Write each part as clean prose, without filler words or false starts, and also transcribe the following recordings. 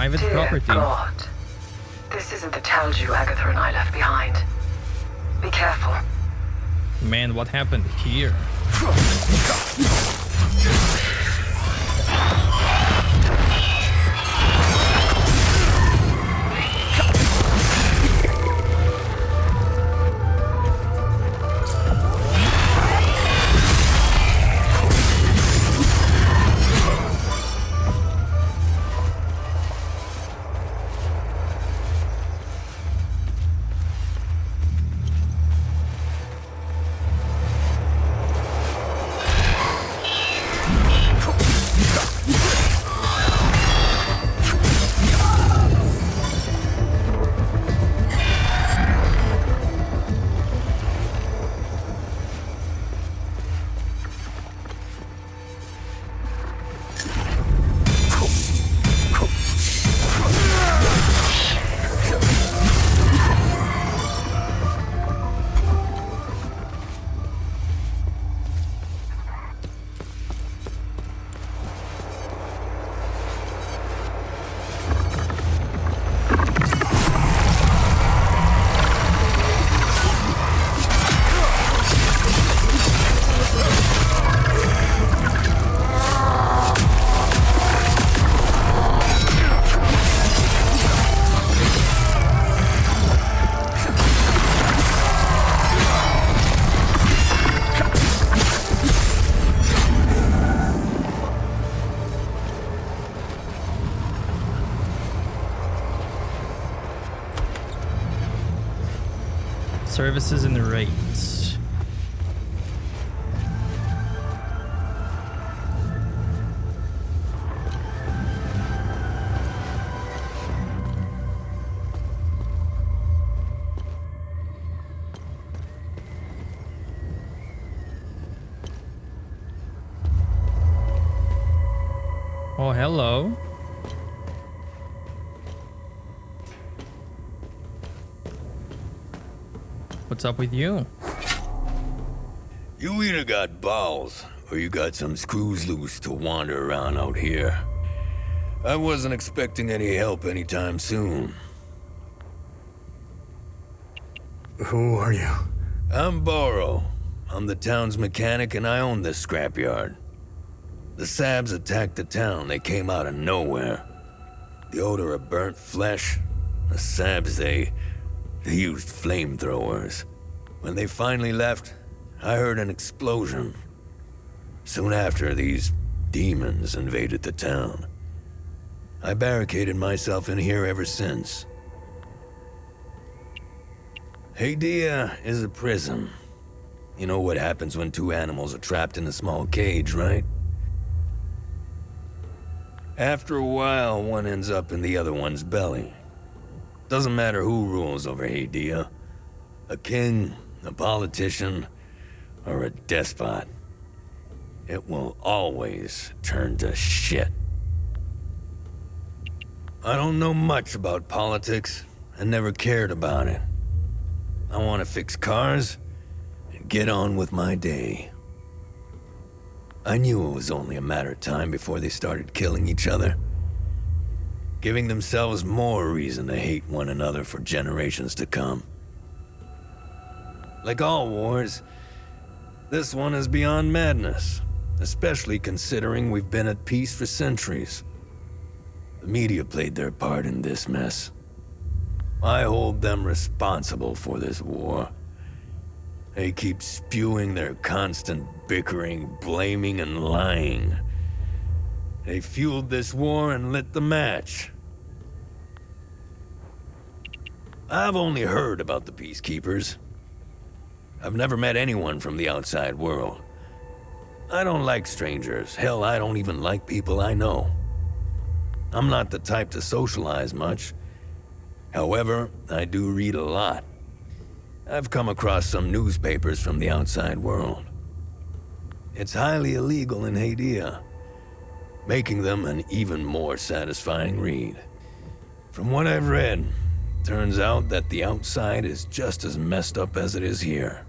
private Dear property. God. This isn't the Talju Agatha and I left behind. Be careful. Man, what happened here? Services and rates. Oh, hello. What's up with you? You either got balls, or you got some screws loose to wander around out here. I wasn't expecting any help anytime soon. Who are you? I'm Borrow. I'm the town's mechanic and I own this scrapyard. The Sabs attacked the town. They came out of nowhere. The odor of burnt flesh. The Sabs, they used flamethrowers. When they finally left, I heard an explosion. Soon after, these demons invaded the town. I barricaded myself in here ever since. Hadia is a prison. You know what happens when two animals are trapped in a small cage, right? After a while, one ends up in the other one's belly. Doesn't matter who rules over Hadia. A king, a politician, or a despot. It will always turn to shit. I don't know much about politics and never cared about it. I want to fix cars and get on with my day. I knew it was only a matter of time before they started killing each other, giving themselves more reason to hate one another for generations to come. Like all wars, this one is beyond madness, especially considering we've been at peace for centuries. The media played their part in this mess. I hold them responsible for this war. They keep spewing their constant bickering, blaming, and lying. They fueled this war and lit the match. I've only heard about the Peacekeepers. I've never met anyone from the outside world. I don't like strangers. Hell, I don't even like people I know. I'm not the type to socialize much. However, I do read a lot. I've come across some newspapers from the outside world. It's highly illegal in Hadia, making them an even more satisfying read. From what I've read, turns out that the outside is just as messed up as it is here.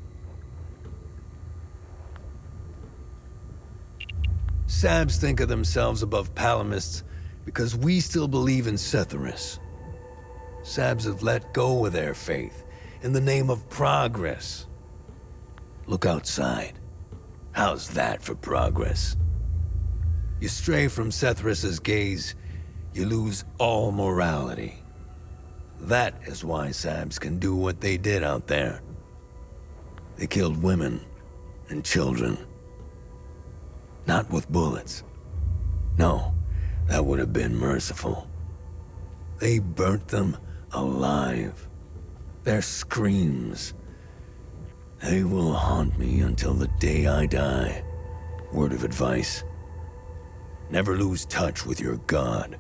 Sabs think of themselves above Palamists Because we still believe in Setharus. Sabs have let go of their faith in the name of progress. Look outside. How's that for progress? You stray from Setharus's gaze, you lose all morality. That is why Sabs can do what they did out there. They killed women and children. Not with bullets. No, that would have been merciful. They burnt them alive. Their screams. They will haunt me until the day I die. Word of advice. Never lose touch with your god.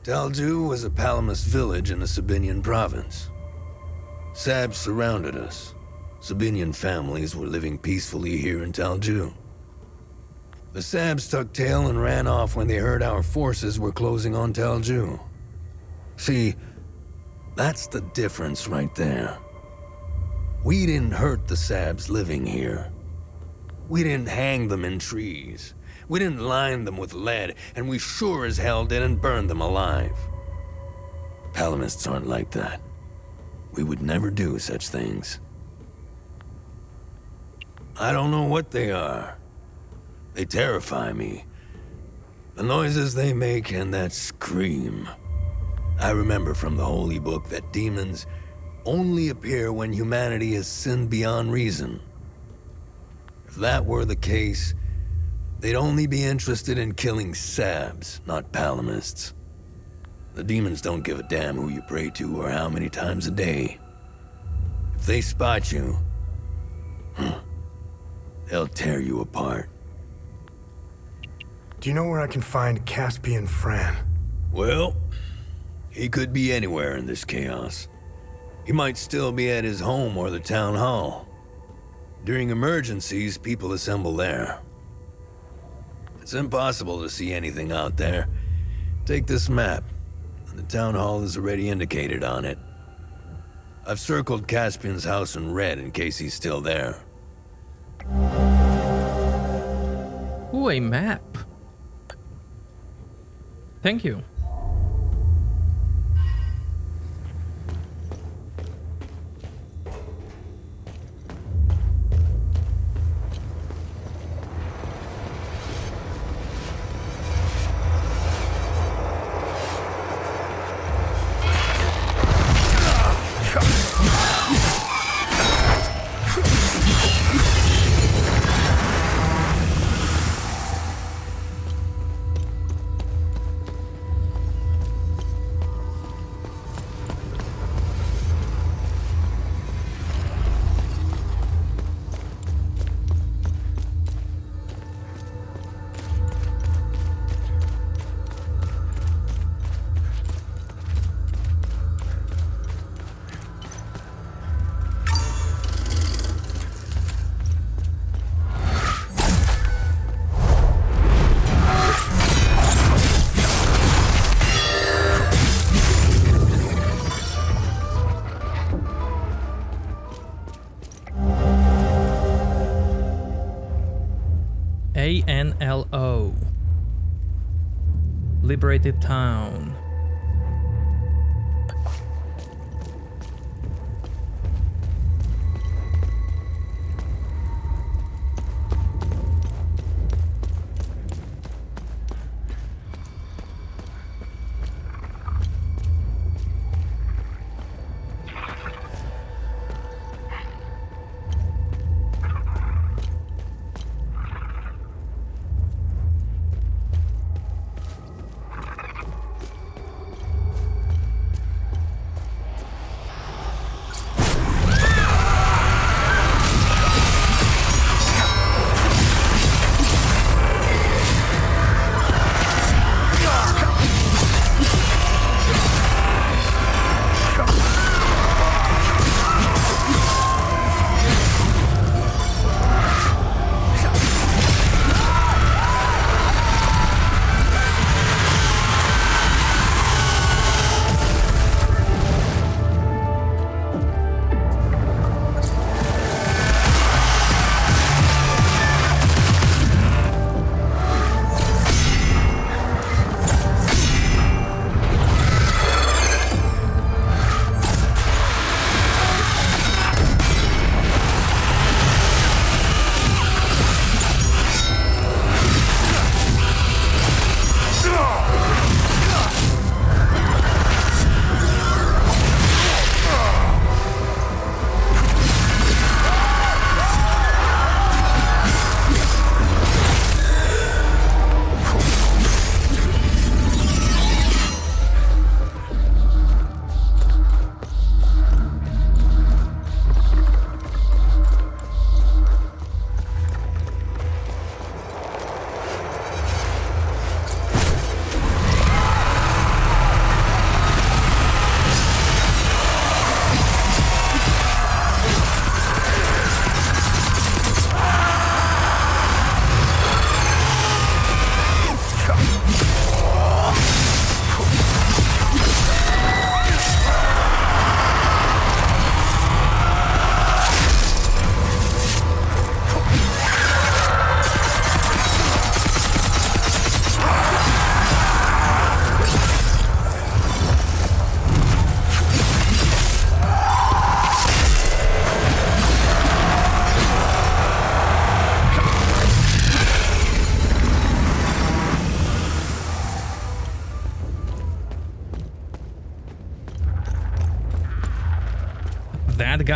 Talju was a Palamas village in the Sabinian province. Sabs surrounded us. Sabinian families were living peacefully here in Talju. The Sabs tucked tail and ran off when they heard our forces were closing on Talju. See, that's the difference right there. We didn't hurt the Sabs living here. We didn't hang them in trees. We didn't line them with lead, and we sure as hell didn't burn them alive. Palamists aren't like that. We would never do such things. I don't know what they are. They terrify me. The noises they make and that scream. I remember from the Holy Book that demons only appear when humanity has sinned beyond reason. If that were the case, they'd only be interested in killing Sabs, not Palamists. The demons don't give a damn who you pray to or how many times a day. If they spot you, they'll tear you apart. Do you know where I can find Caspian Fran? Well, he could be anywhere in this chaos. He might still be at his home or the town hall. During emergencies, people assemble there. It's impossible to see anything out there. Take this map. The town hall is already indicated on it. I've circled Caspian's house in red in case he's still there. Ooh, a map. Thank you. ANLO. Liberated town.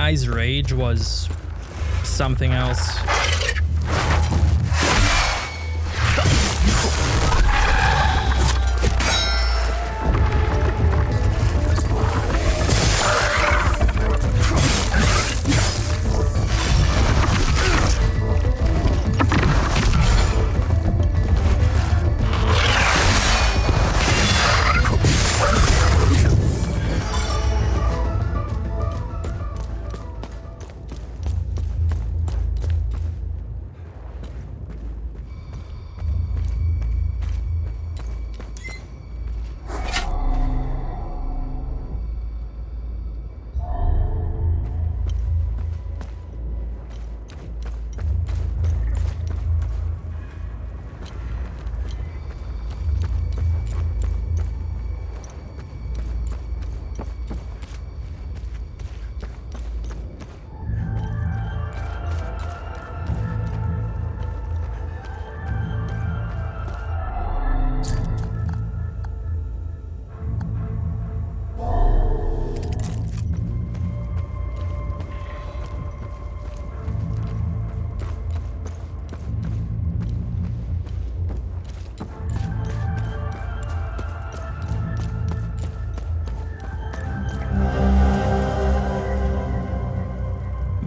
guy's rage was something else.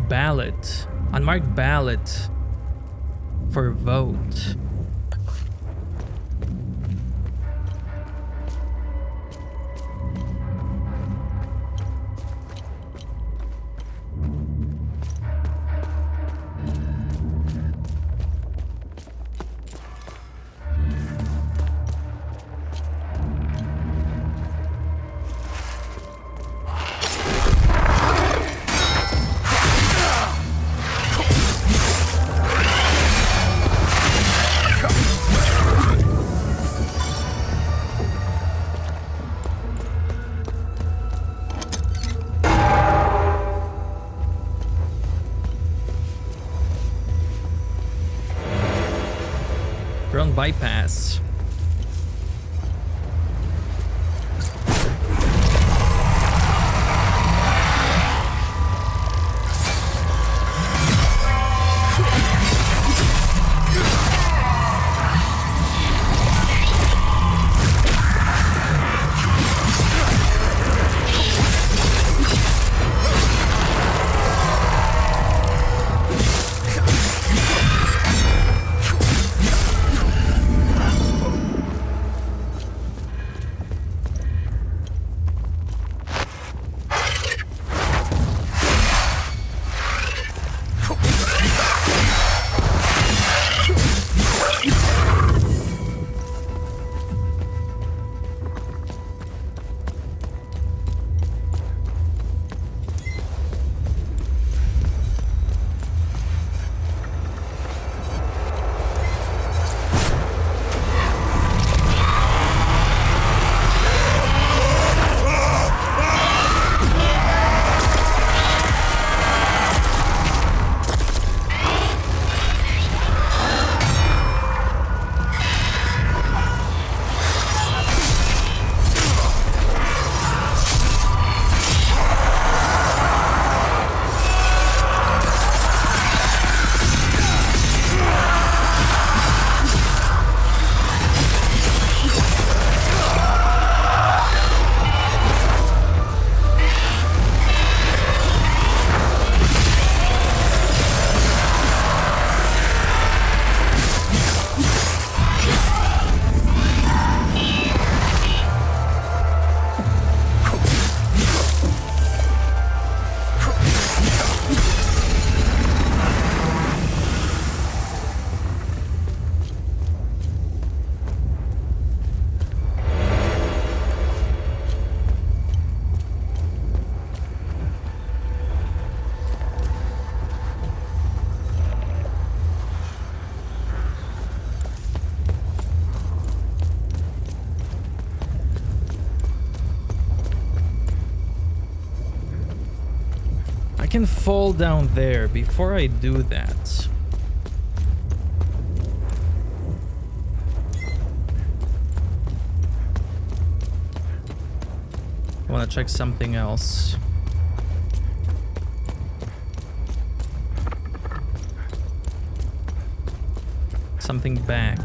Ballot. Unmarked ballot for vote. Ground bypass. I can fall down there. Before I do that, I want to check something else. something back.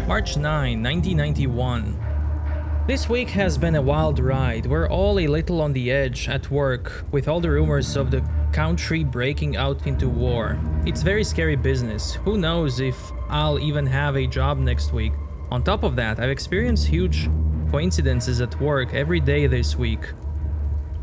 March 9, 1991. This week has been a wild ride. We're all a little on the edge at work, with all the rumors of the country breaking out into war. It's very scary business. Who knows if I'll even have a job next week. On top of that, I've experienced huge coincidences at work every day this week.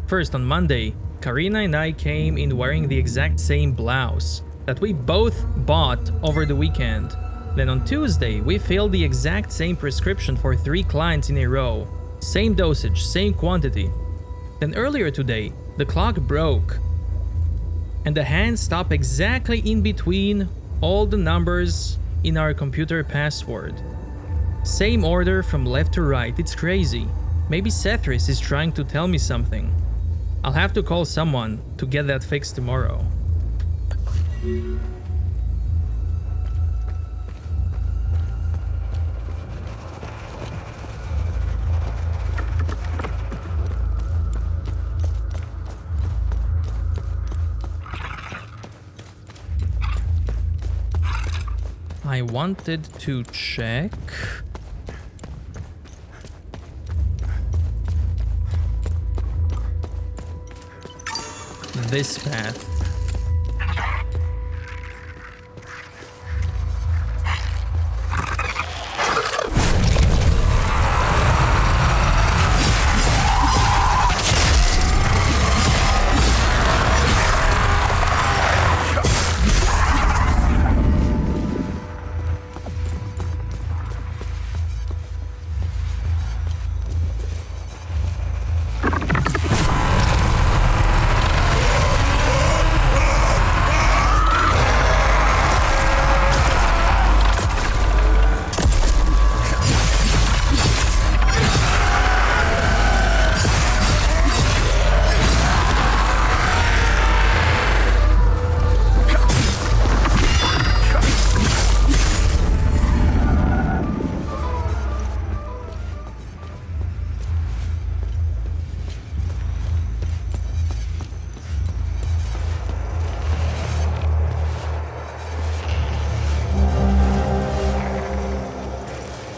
First, on Monday, Karina and I came in wearing the exact same blouse that we both bought over the weekend. Then on Tuesday, we filled the exact same prescription for 3 clients in a row. Same dosage, same quantity. Then earlier today, the clock broke and the hand stopped exactly in between all the numbers in our computer password. Same order from left to right, it's crazy. Maybe Cethris is trying to tell me something. I'll have to call someone to get that fixed tomorrow. I wanted to check this path.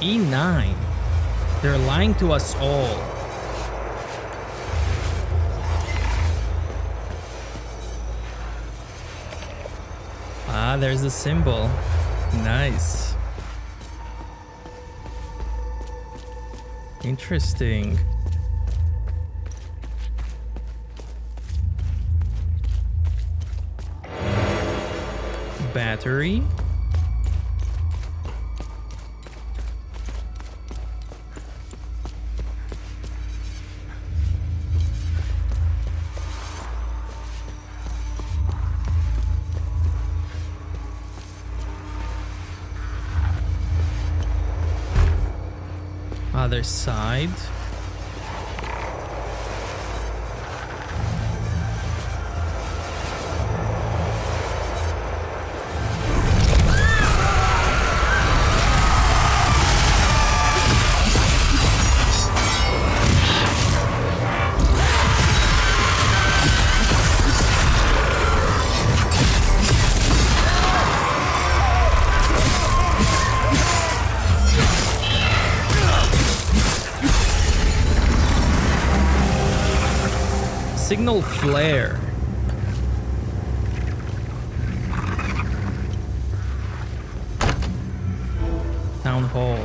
E9. They're lying to us all. Ah, there's the symbol. Nice. Interesting. Battery. Other side. Signal flare. Town hall.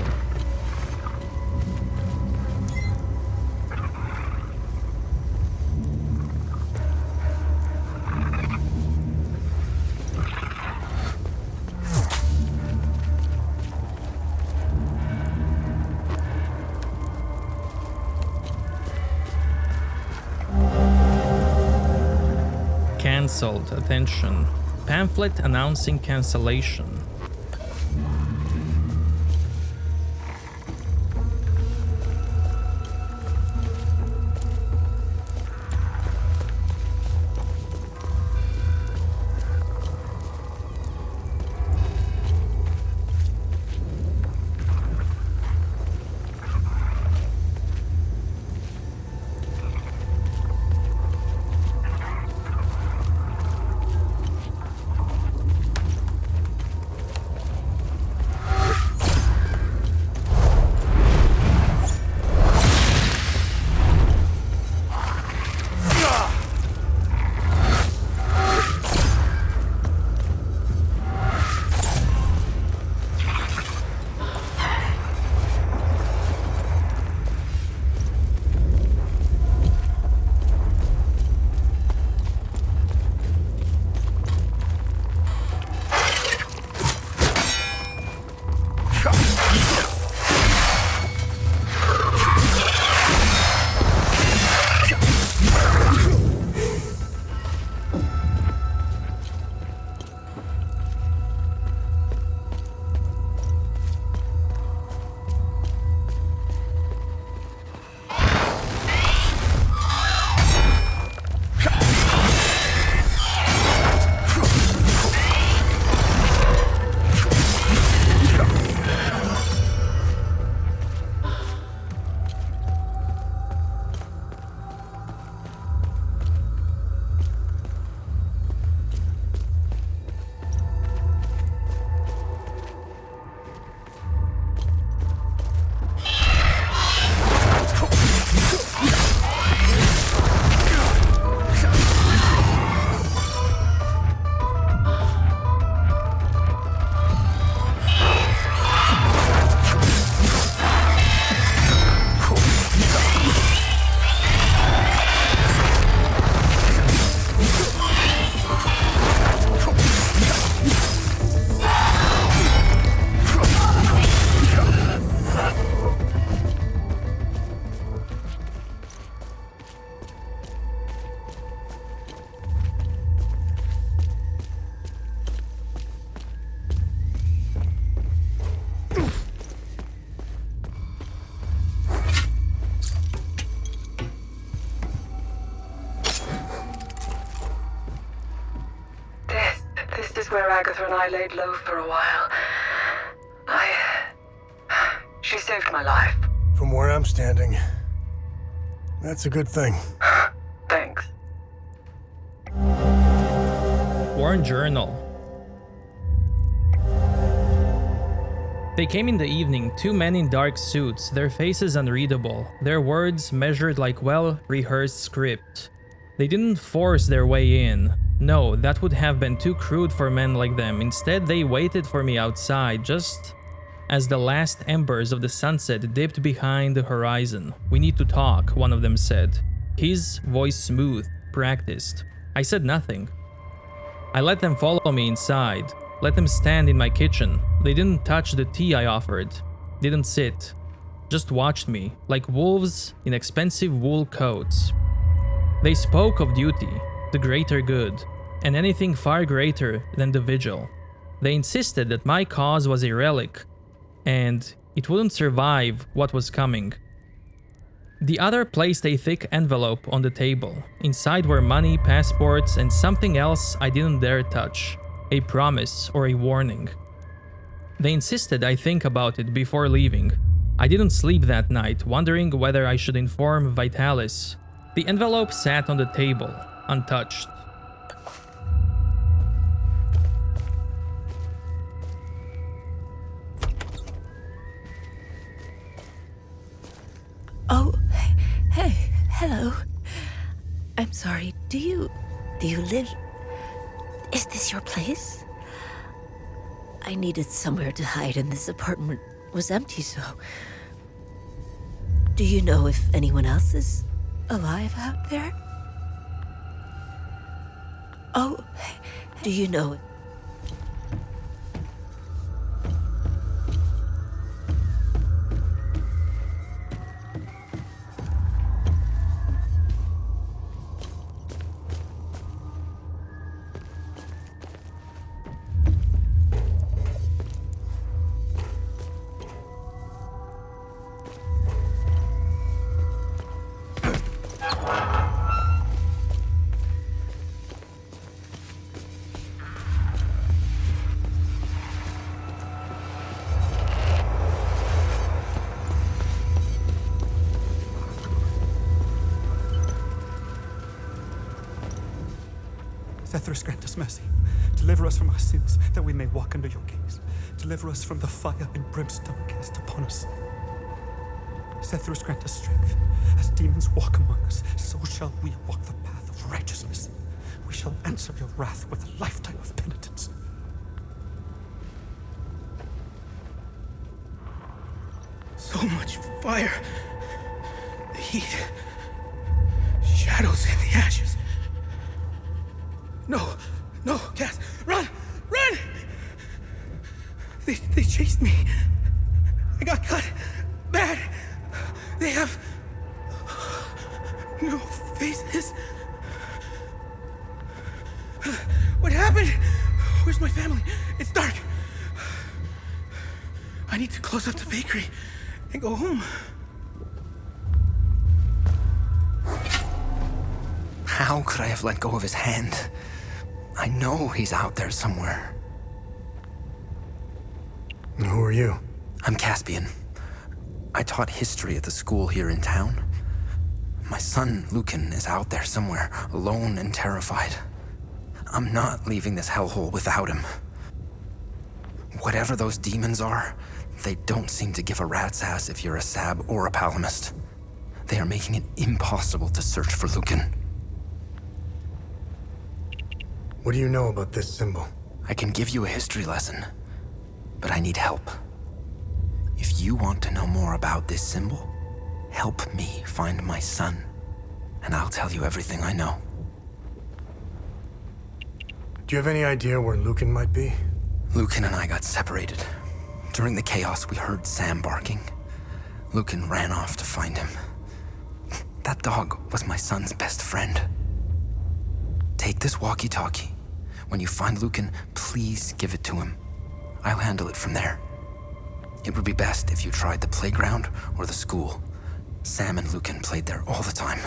cancelled. Attention. Pamphlet announcing cancellation. This is where Agatha and I laid low for a while. She saved my life. From where I'm standing, that's a good thing. Thanks. Warren Journal. They came in the evening, two men in dark suits, their faces unreadable, their words measured like well-rehearsed script. They didn't force their way in. No, that would have been too crude for men like them. Instead, they waited for me outside, just as the last embers of the sunset dipped behind the horizon. "We need to talk," one of them said. His voice smooth, practiced. I said nothing. I let them follow me inside, let them stand in my kitchen. They didn't touch the tea I offered, didn't sit, just watched me, like wolves in expensive wool coats. They spoke of duty, the greater good, and anything far greater than the vigil. They insisted that my cause was a relic, and it wouldn't survive what was coming. The other placed a thick envelope on the table. Inside were money, passports, and something else I didn't dare touch. A promise or a warning. They insisted I think about it before leaving. I didn't sleep that night, wondering whether I should inform Vitalis. The envelope sat on the table, untouched. Oh, hey, hello. I'm sorry, do you live... Is this your place? I needed somewhere to hide and this apartment was empty, so... Do you know if anyone else is alive out there? Oh, do you know... Sethris, grant us mercy. Deliver us from our sins, that we may walk under your gaze. Deliver us from the fire and brimstone cast upon us. Sethris, grant us strength. As demons walk among us, so shall we walk the path of righteousness. We shall answer your wrath with a lifetime of penitence. So much fire. The heat. Shadows in the ashes. No, Cass, run! They chased me. I got cut bad. They have no faces. What happened? Where's my family? It's dark. I need to close up the bakery and go home. How could I have let go of his hand? I know he's out there somewhere. And who are you? I'm Caspian. I taught history at the school here in town. My son, Lucan, is out there somewhere, alone and terrified. I'm not leaving this hellhole without him. Whatever those demons are, they don't seem to give a rat's ass if you're a Sab or a Palamist. They are making it impossible to search for Lucan. What do you know about this symbol? I can give you a history lesson, but I need help. If you want to know more about this symbol, help me find my son, and I'll tell you everything I know. Do you have any idea where Lucan might be? Lucan and I got separated. During the chaos, we heard Sam barking. Lucan ran off to find him. That dog was my son's best friend. Take this walkie-talkie. When you find Lucan, please give it to him. I'll handle it from there. It would be best if you tried the playground or the school. Sam and Lucan played there all the time.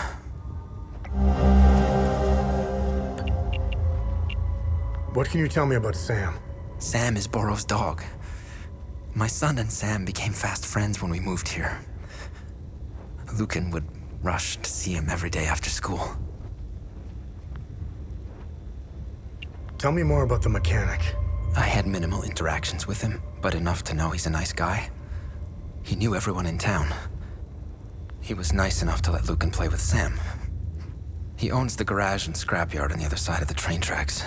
What can you tell me about Sam? Sam is Borrow's dog. My son and Sam became fast friends when we moved here. Lucan would rush to see him every day after school. Tell me more about the mechanic. I had minimal interactions with him, but enough to know he's a nice guy. He knew everyone in town. He was nice enough to let Lucan play with Sam. He owns the garage and scrapyard on the other side of the train tracks.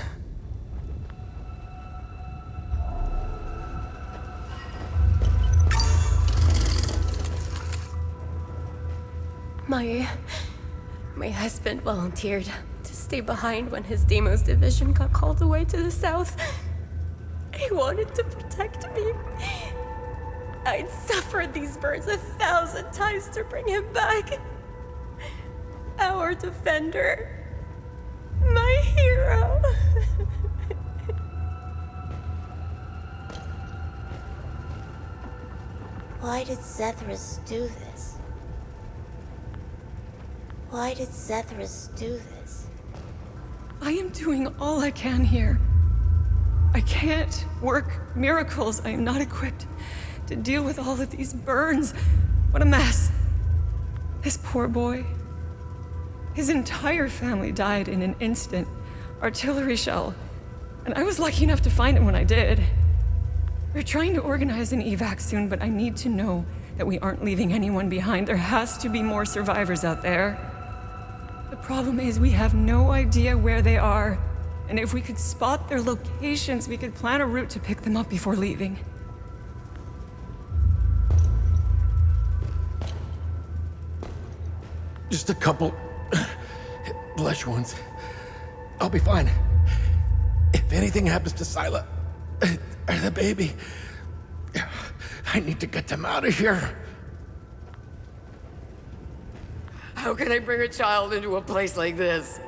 My husband volunteered to stay behind when his Deimos division got called away to the south. He wanted to protect me. I'd suffered these burns 1,000 times to bring him back. Our defender. My hero. Why did Sethris do this? Why did Sethris do this? I am doing all I can here. I can't work miracles. I am not equipped to deal with all of these burns. What a mess. This poor boy. His entire family died in an instant. Artillery shell. And I was lucky enough to find him when I did. We're trying to organize an evac soon, but I need to know that we aren't leaving anyone behind. There has to be more survivors out there. The problem is we have no idea where they are. And if we could spot their locations, we could plan a route to pick them up before leaving. Just a couple flesh wounds. I'll be fine. If anything happens to Sila or the baby, I need to get them out of here. How can I bring a child into a place like this?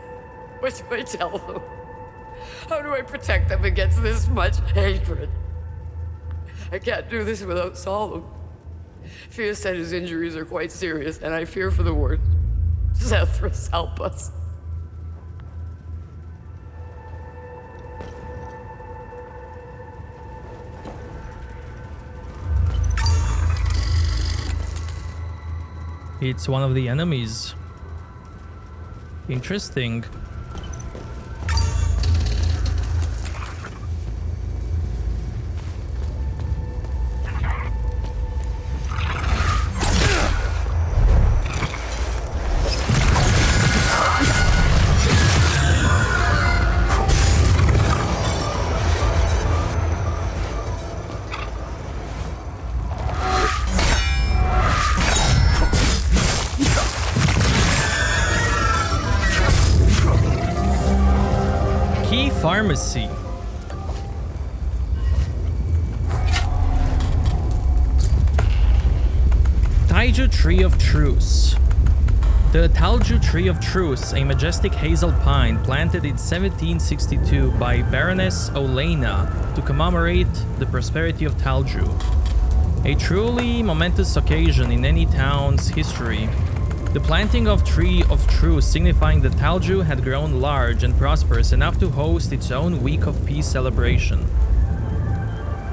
What do I tell them? How do I protect them against this much hatred? I can't do this without Solemn. Fia said his injuries are quite serious, and I fear for the worst. Sethris, help us. It's one of the enemies. Interesting. pharmacy. Taiju Tree of Truce. The Taiju Tree of Truce, a majestic hazel pine planted in 1762 by Baroness Olena to commemorate the prosperity of Taiju. A truly momentous occasion in any town's history. The planting of Tree of Truce signifying that Taiju had grown large and prosperous enough to host its own Week of Peace celebration.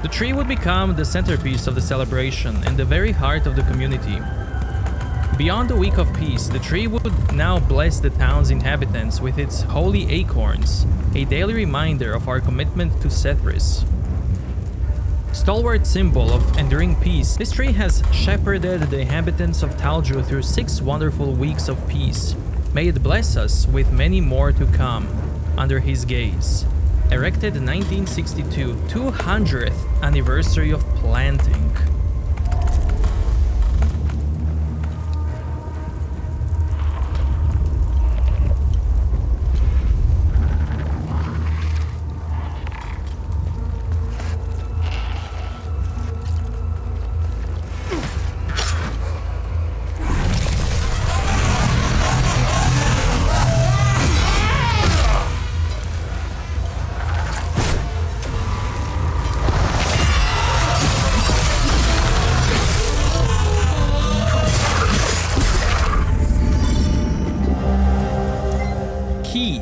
The tree would become the centerpiece of the celebration and the very heart of the community. Beyond the Week of Peace, the tree would now bless the town's inhabitants with its holy acorns, a daily reminder of our commitment to Sethris. Stalwart symbol of enduring peace, this tree has shepherded the inhabitants of Taiju through 6 wonderful weeks of peace. May it bless us with many more to come under his gaze. Erected in 1962, 200th anniversary of planting.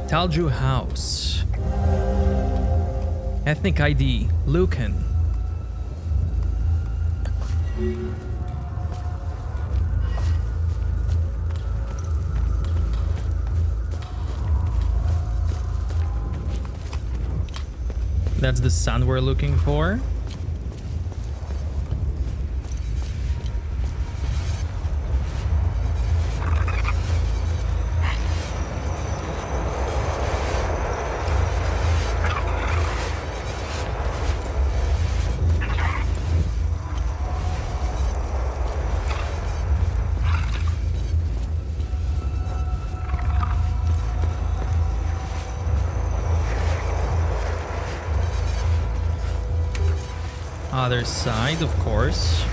Taiju House. Ethnic ID, Lucan. That's the sun we're looking for. Other side, of course.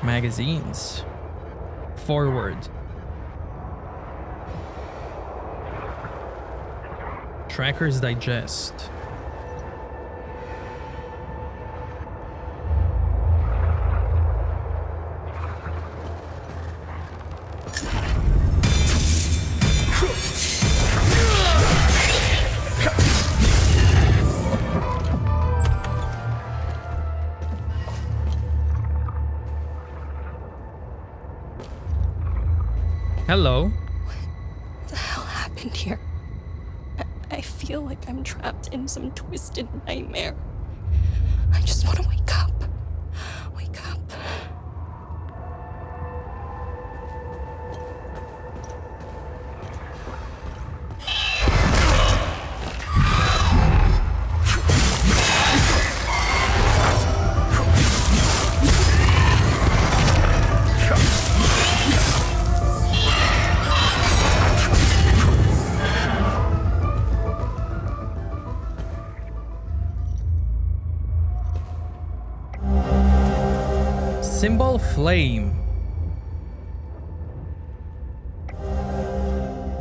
Magazines. Forward. Trackers Digest. Hello. What the hell happened here? I feel like I'm trapped in some twisted nightmare. I just want to wake up. Wake up. Symbol Flame.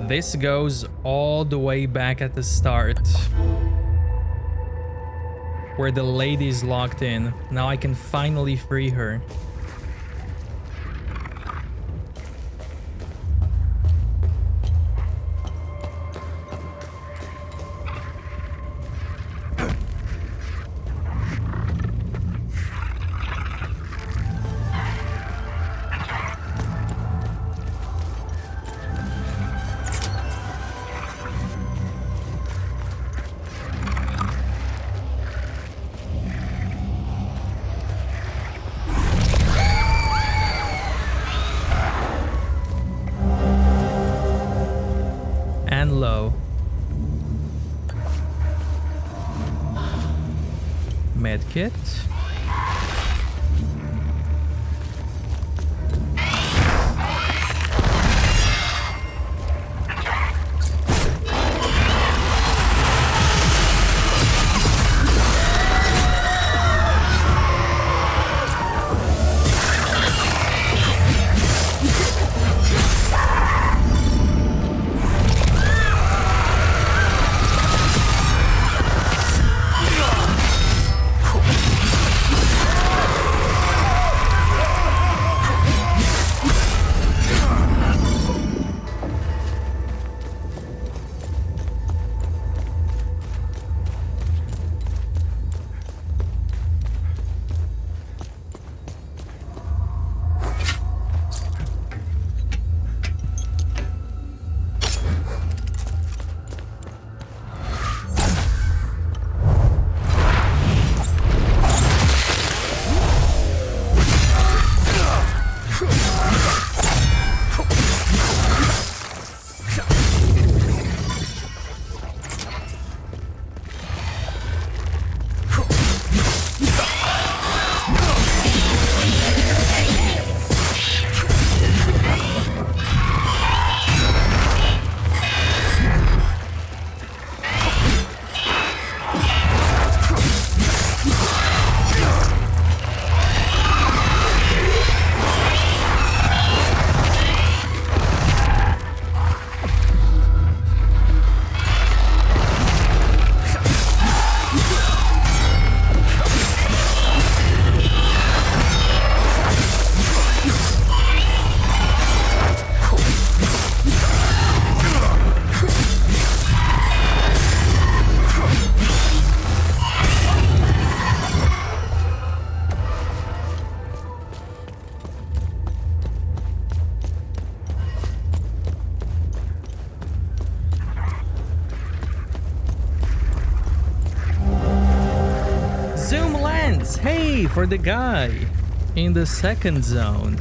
This goes all the way back at the start, where the lady's locked in. Now I can finally free her. like it. Hey, for the guy in the second zone.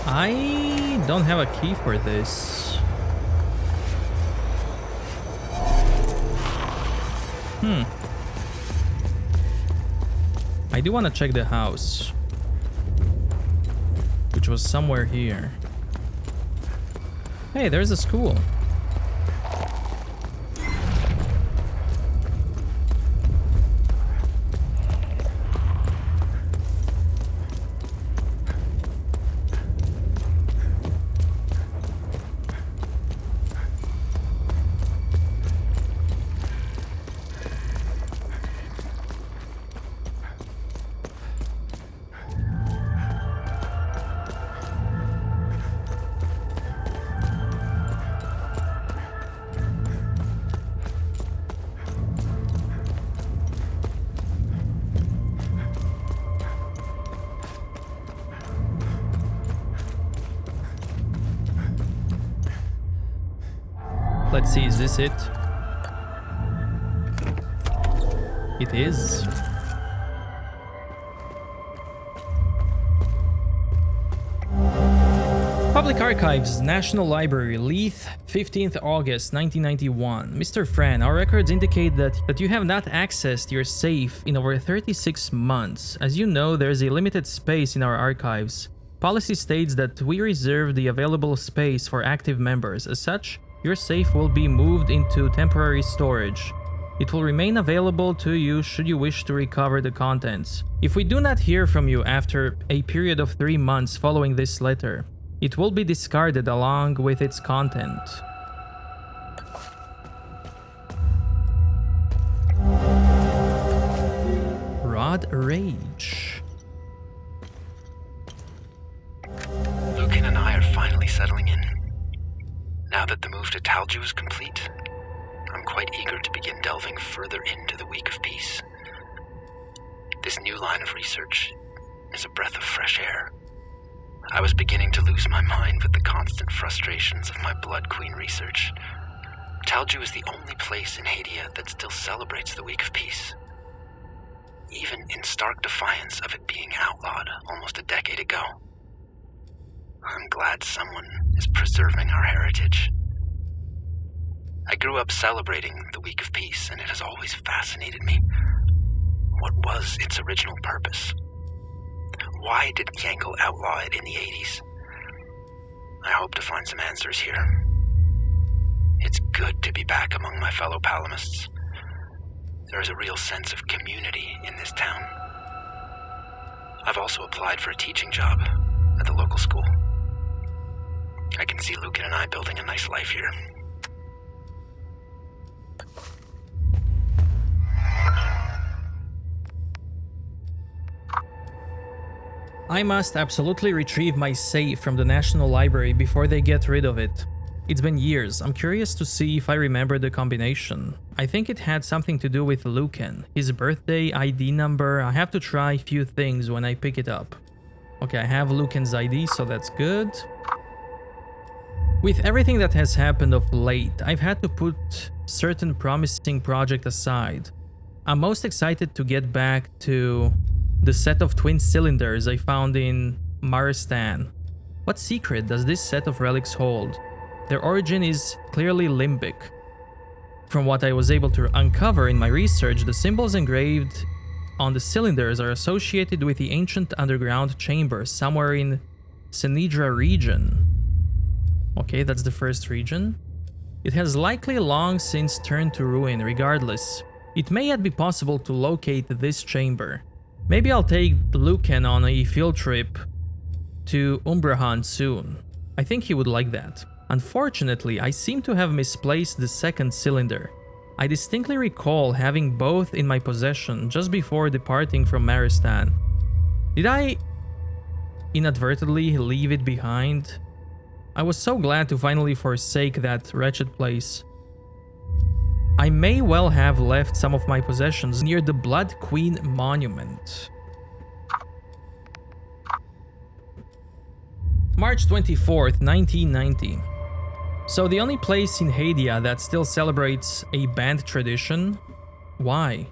I don't have a key for this. I do want to check the house, which was somewhere here. Hey, there's a school. Let's see, is this it? It is. Public Archives, National Library, Leith, 15th August 1991. Mr. Fran, our records indicate that you have not accessed your safe in over 36 months. As you know, there's a limited space in our archives. Policy states that we reserve the available space for active members. As such, your safe will be moved into temporary storage. It will remain available to you should you wish to recover the contents. If we do not hear from you after a period of 3 months following this letter, it will be discarded along with its content. Rage. Lucan and I are finally settling in. Now that the move to Talju is complete, I'm quite eager to begin delving further into the Week of Peace. This new line of research is a breath of fresh air. I was beginning to lose my mind with the constant frustrations of my Blood Queen research. Talju is the only place in Hadia that still celebrates the Week of Peace, even in stark defiance of it being outlawed almost a decade ago. I'm glad someone is preserving our heritage. I grew up celebrating the Week of Peace, and it has always fascinated me. What was its original purpose? Why did Yankel outlaw it in the 80s? I hope to find some answers here. It's good to be back among my fellow Palamists. There is a real sense of community in this town. I've also applied for a teaching job at the local school. I can see Lucan and I building a nice life here. I must absolutely retrieve my safe from the National Library before they get rid of it. It's been years. I'm curious to see if I remember the combination. I think it had something to do with Lucan, his birthday, ID number. I have to try a few things when I pick it up. Okay, I have Lucan's ID, so that's good. With everything that has happened of late, I've had to put certain promising project aside. I'm most excited to get back to the set of twin cylinders I found in Maristan. What secret does this set of relics hold? Their origin is clearly limbic. From what I was able to uncover in my research, the symbols engraved on the cylinders are associated with the ancient underground chamber somewhere in Senidra region. Okay, that's the first region. It has likely long since turned to ruin. Regardless, it may yet be possible to locate this chamber. Maybe I'll take Lucan on a field trip to Umbrahan soon. I think he would like that. Unfortunately, I seem to have misplaced the second cylinder. I distinctly recall having both in my possession just before departing from Maristan. Did I inadvertently leave it behind? I was so glad to finally forsake that wretched place. I may well have left some of my possessions near the Blood Queen monument. March 24th, 1990. So the only place in Hadia that still celebrates a band tradition? Why?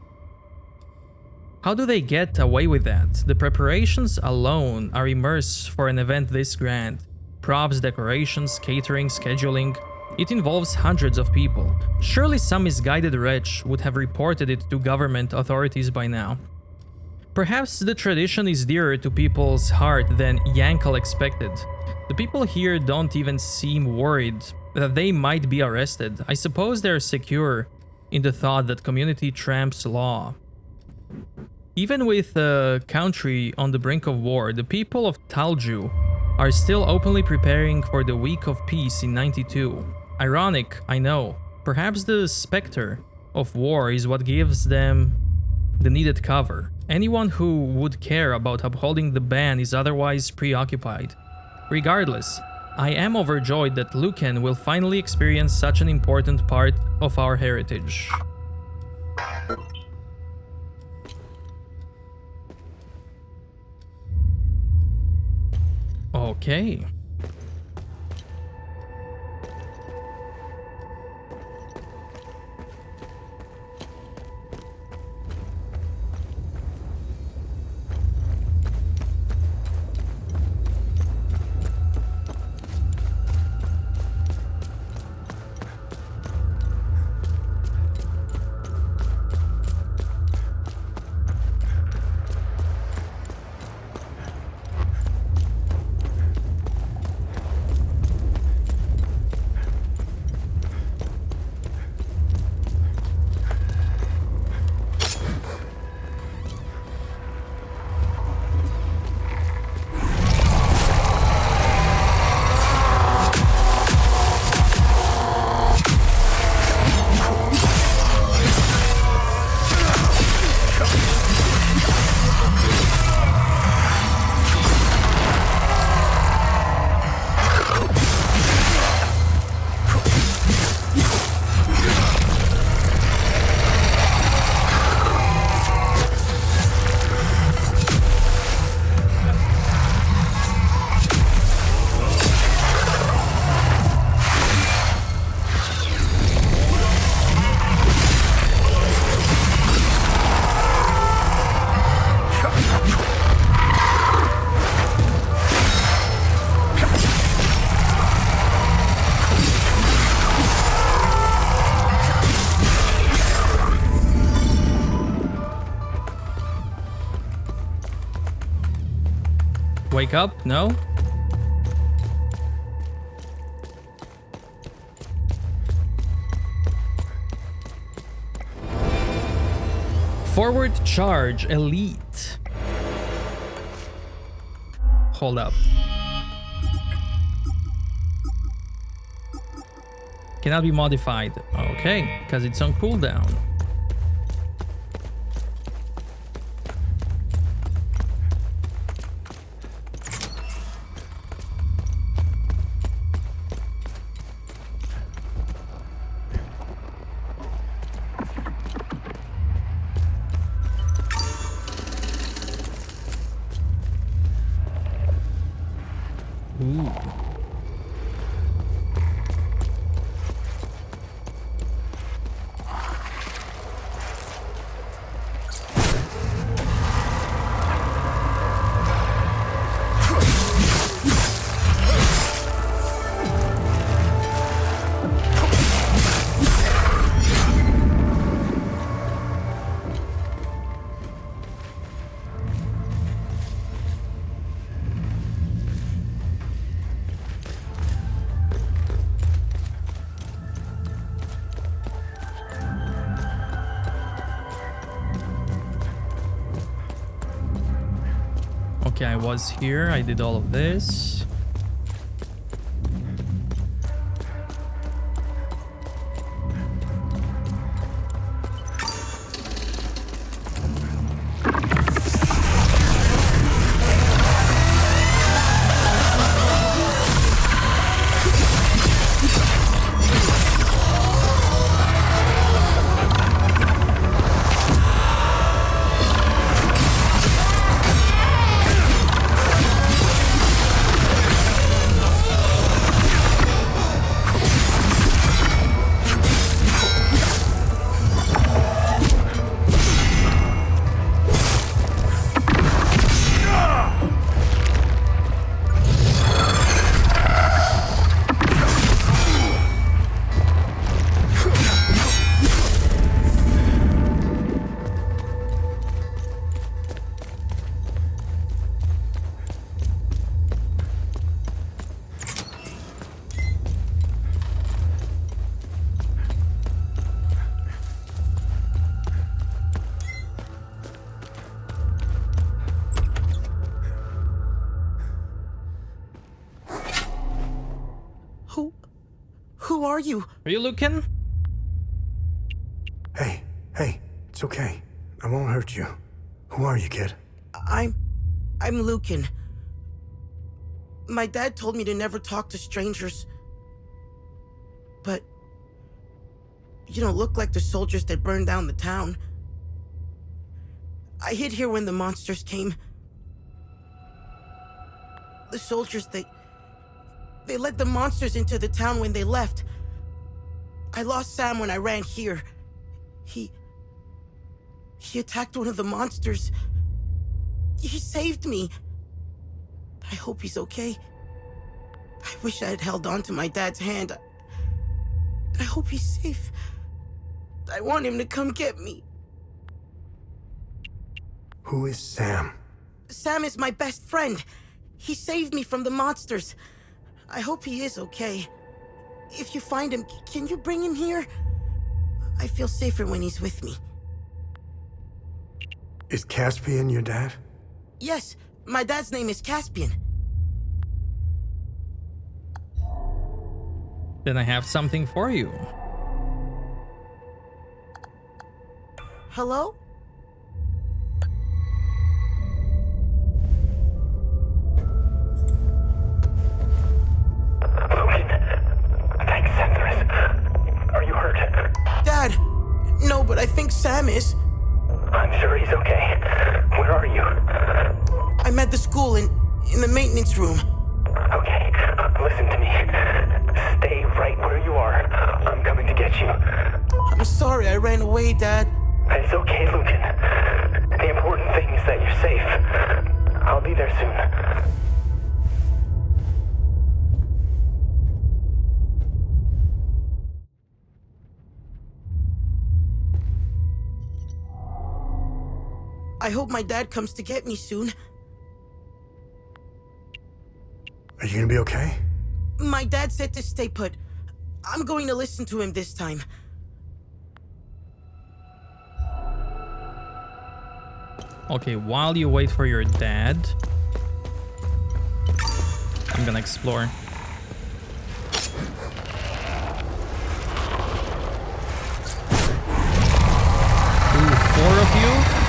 How do they get away with that? The preparations alone are immense for an event this grand. Props, decorations, catering, scheduling. It involves hundreds of people. Surely some misguided wretch would have reported it to government authorities by now. Perhaps the tradition is dearer to people's heart than Yankel expected. The people here don't even seem worried that they might be arrested. I suppose they're secure in the thought that community tramps law. Even with a country on the brink of war, the people of Talju are still openly preparing for the Week of Peace in 92. Ironic, I know. Perhaps the specter of war is what gives them the needed cover. Anyone who would care about upholding the ban is otherwise preoccupied. Regardless, I am overjoyed that Lucan will finally experience such an important part of our heritage. Okay. wake up? No? Forward charge elite. Hold up. Cannot be modified. Okay, because it's on cooldown. Ooh. Okay, I was here. I did all of this. Who are you? Are you looking? Hey, it's okay. I won't hurt you. Who are you, kid? I'm Lucan. My dad told me to never talk to strangers. But you don't look like the soldiers that burned down the town. I hid here when the monsters came. The soldiers, they led the monsters into the town when they left. I lost Sam when I ran here. He attacked one of the monsters. He saved me. I hope he's okay. I wish I had held on to my dad's hand. I hope he's safe. I want him to come get me. Who is Sam? Sam is my best friend. He saved me from the monsters. I hope he is okay. If you find him, can you bring him here? I feel safer when he's with me. Is Caspian your dad? Yes, my dad's name is Caspian. Then I have something for you. Hello? Dad! No, but I think Sam is. I'm sure he's okay. Where are you? I'm at the school in the maintenance room. Okay, listen to me. Stay right where you are. I'm coming to get you. I'm sorry I ran away, Dad. It's okay, Lucan. The important thing is that you're safe. I'll be there soon. I hope my dad comes to get me soon. Are you gonna be okay? My dad said to stay put. I'm going to listen to him this time. Okay, while you wait for your dad, I'm gonna explore. Ooh, 4 of you?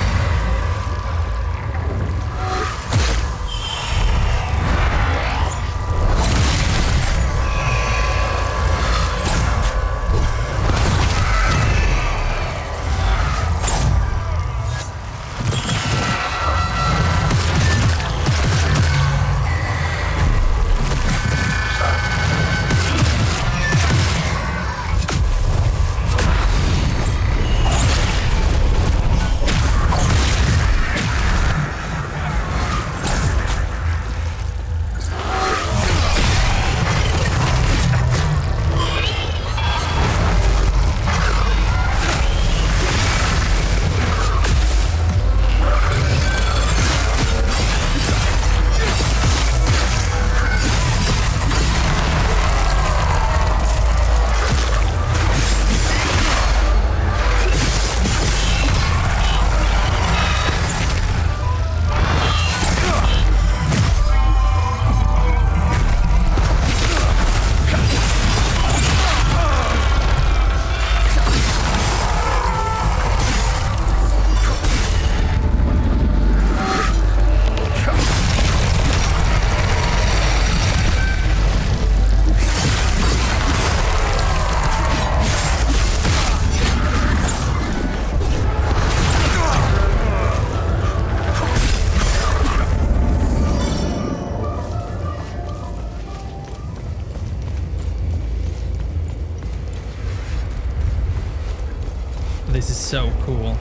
This is so cool.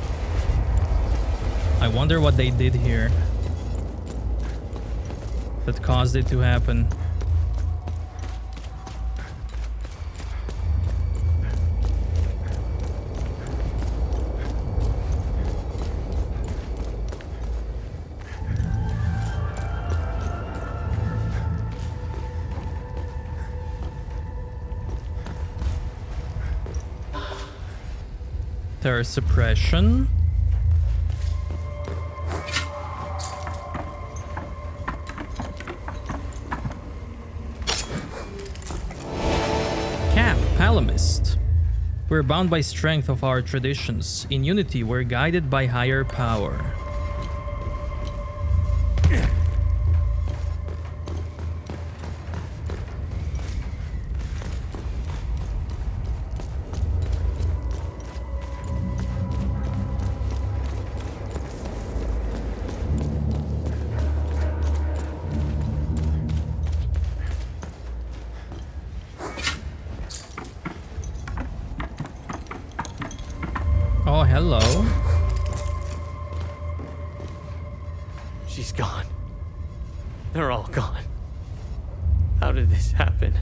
I wonder what they did here that caused it to happen. There's suppression. Palamist. We're bound by strength of our traditions. In unity, we're guided by higher power. Oh, hello. She's gone. They're all gone. How did this happen?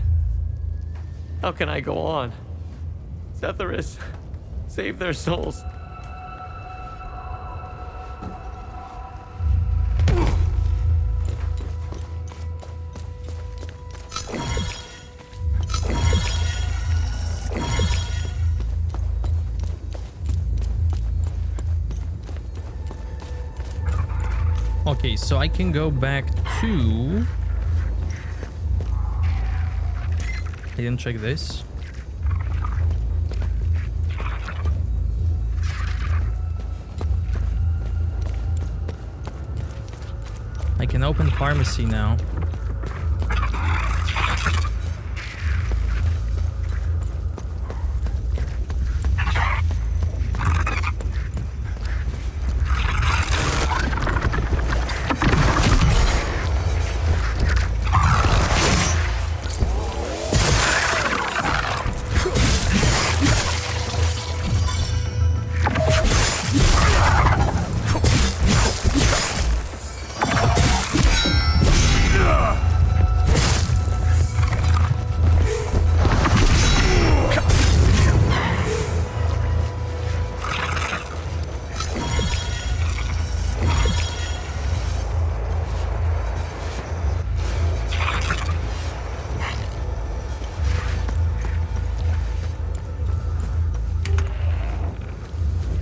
How can I go on? Setharus, save their souls. Okay, so I can go back to... I didn't check this. I can open pharmacy now.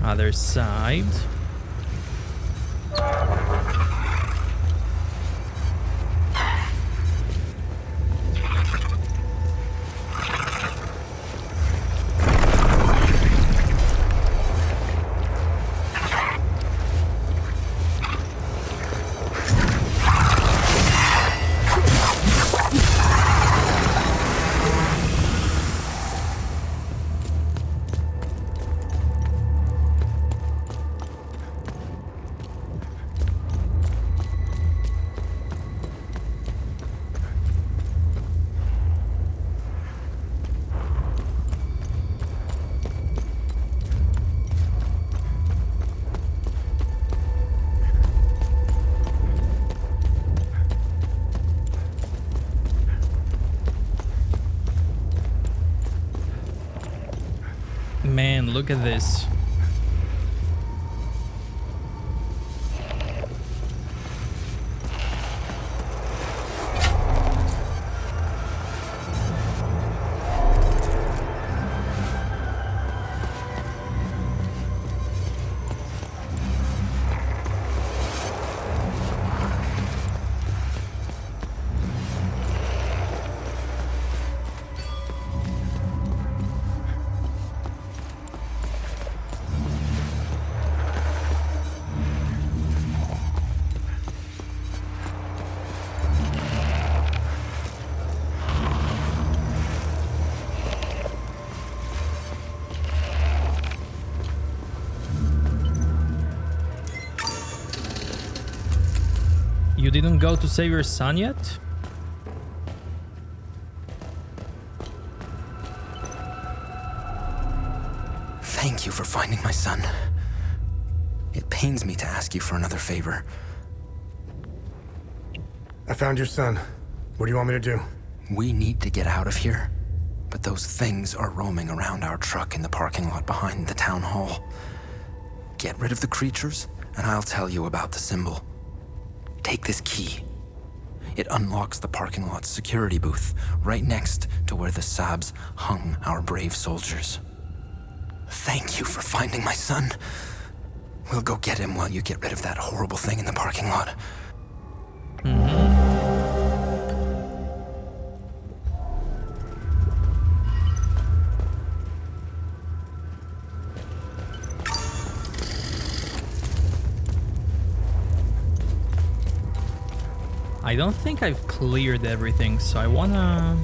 Other side. Man, look at this. You didn't go to save your son yet? Thank you for finding my son. It pains me to ask you for another favor. I found your son. What do you want me to do? We need to get out of here, but those things are roaming around our truck in the parking lot behind the town hall. Get rid of the creatures, and I'll tell you about the symbol. Take this key. It unlocks the parking lot's security booth, right next to where the Sabs hung our brave soldiers. Thank you for finding my son. We'll go get him while you get rid of that horrible thing in the parking lot. I don't think I've cleared everything, so I wanna...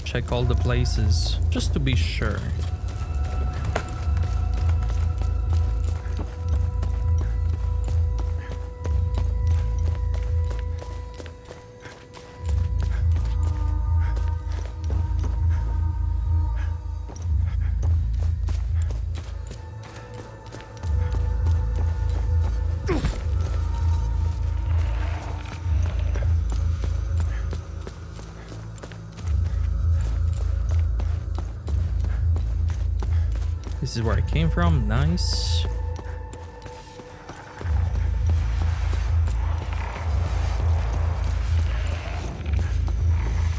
check all the places, just to be sure. This is where I came from. Nice.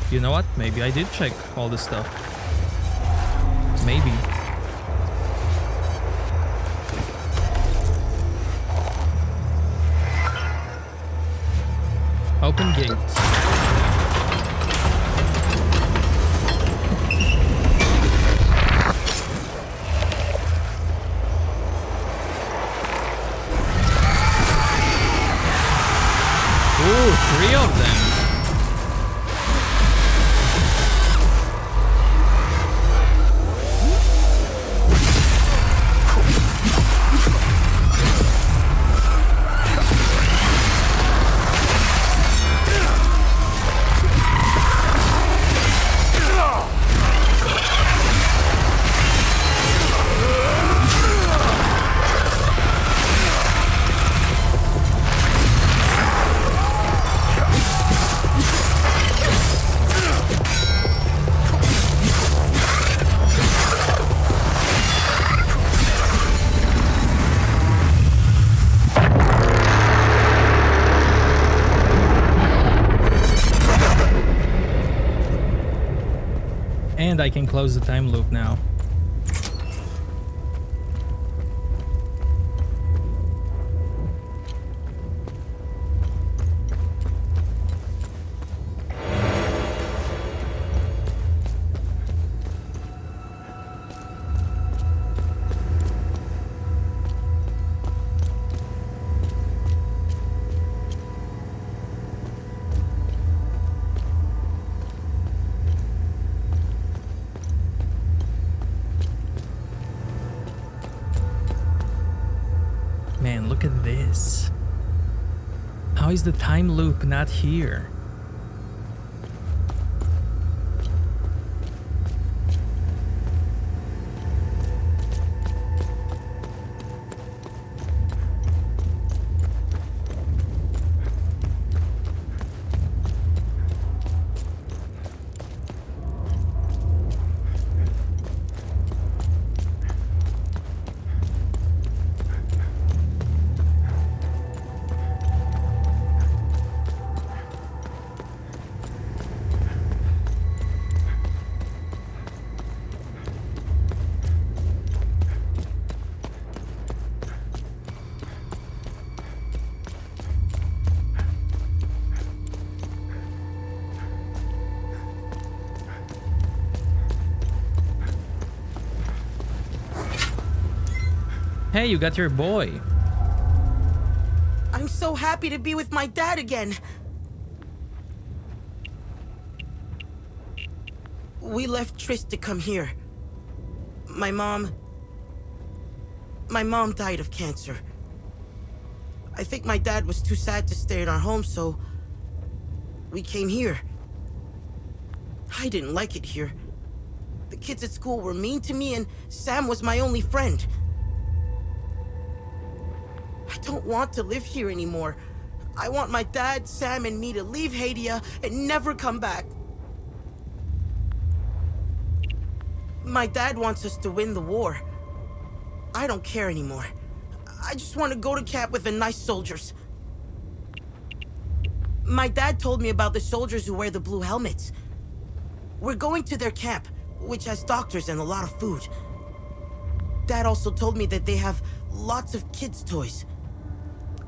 You know what? Maybe I did check all this stuff. Maybe. Open gate. Ooh, 3 of them. And I can close the time loop now. Man, look at this. How is the time loop not here? Hey, you got your boy. I'm so happy to be with my dad again. We left Tris to come here. My mom died of cancer. I think my dad was too sad to stay in our home, so we came here. I didn't like it here. The kids at school were mean to me, and Sam was my only friend. I don't want to live here anymore. I want my dad, Sam, and me to leave Hadia and never come back. My dad wants us to win the war. I don't care anymore. I just want to go to camp with the nice soldiers. My dad told me about the soldiers who wear the blue helmets. We're going to their camp, which has doctors and a lot of food. Dad also told me that they have lots of kids' toys.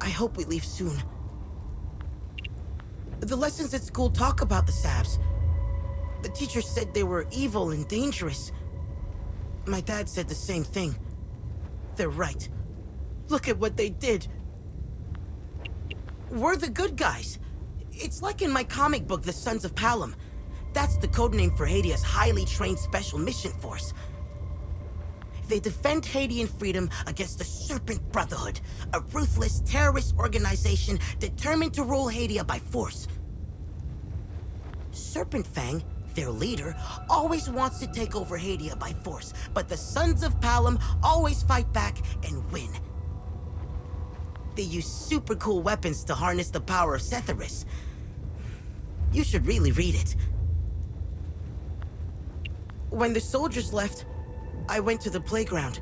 I hope we leave soon. The lessons at school talk about the Sabs. The teacher said they were evil and dangerous. My dad said the same thing. They're right. Look at what they did. We're the good guys. It's like in my comic book, The Sons of Palom. That's the codename for Hadia's highly trained special mission force. They defend Hadian freedom against the Serpent Brotherhood, a ruthless terrorist organization determined to rule Hadia by force. Serpent Fang, their leader, always wants to take over Hadia by force, but the Sons of Palom always fight back and win. They use super cool weapons to harness the power of Setharis. You should really read it. When the soldiers left, I went to the playground.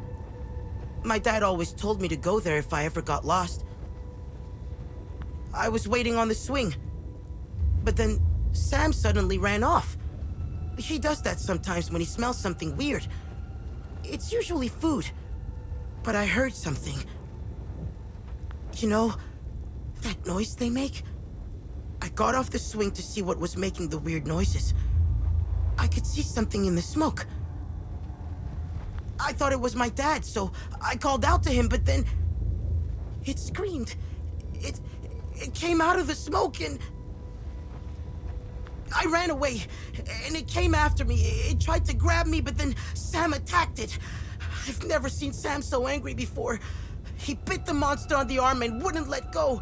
My dad always told me to go there if I ever got lost. I was waiting on the swing, but then Sam suddenly ran off. He does that sometimes when he smells something weird. It's usually food, but I heard something. You know, that noise they make? I got off the swing to see what was making the weird noises. I could see something in the smoke. I thought it was my dad, so I called out to him, but then it screamed. It came out of the smoke, and I ran away, and it came after me. It tried to grab me, but then Sam attacked it. I've never seen Sam so angry before. He bit the monster on the arm and wouldn't let go.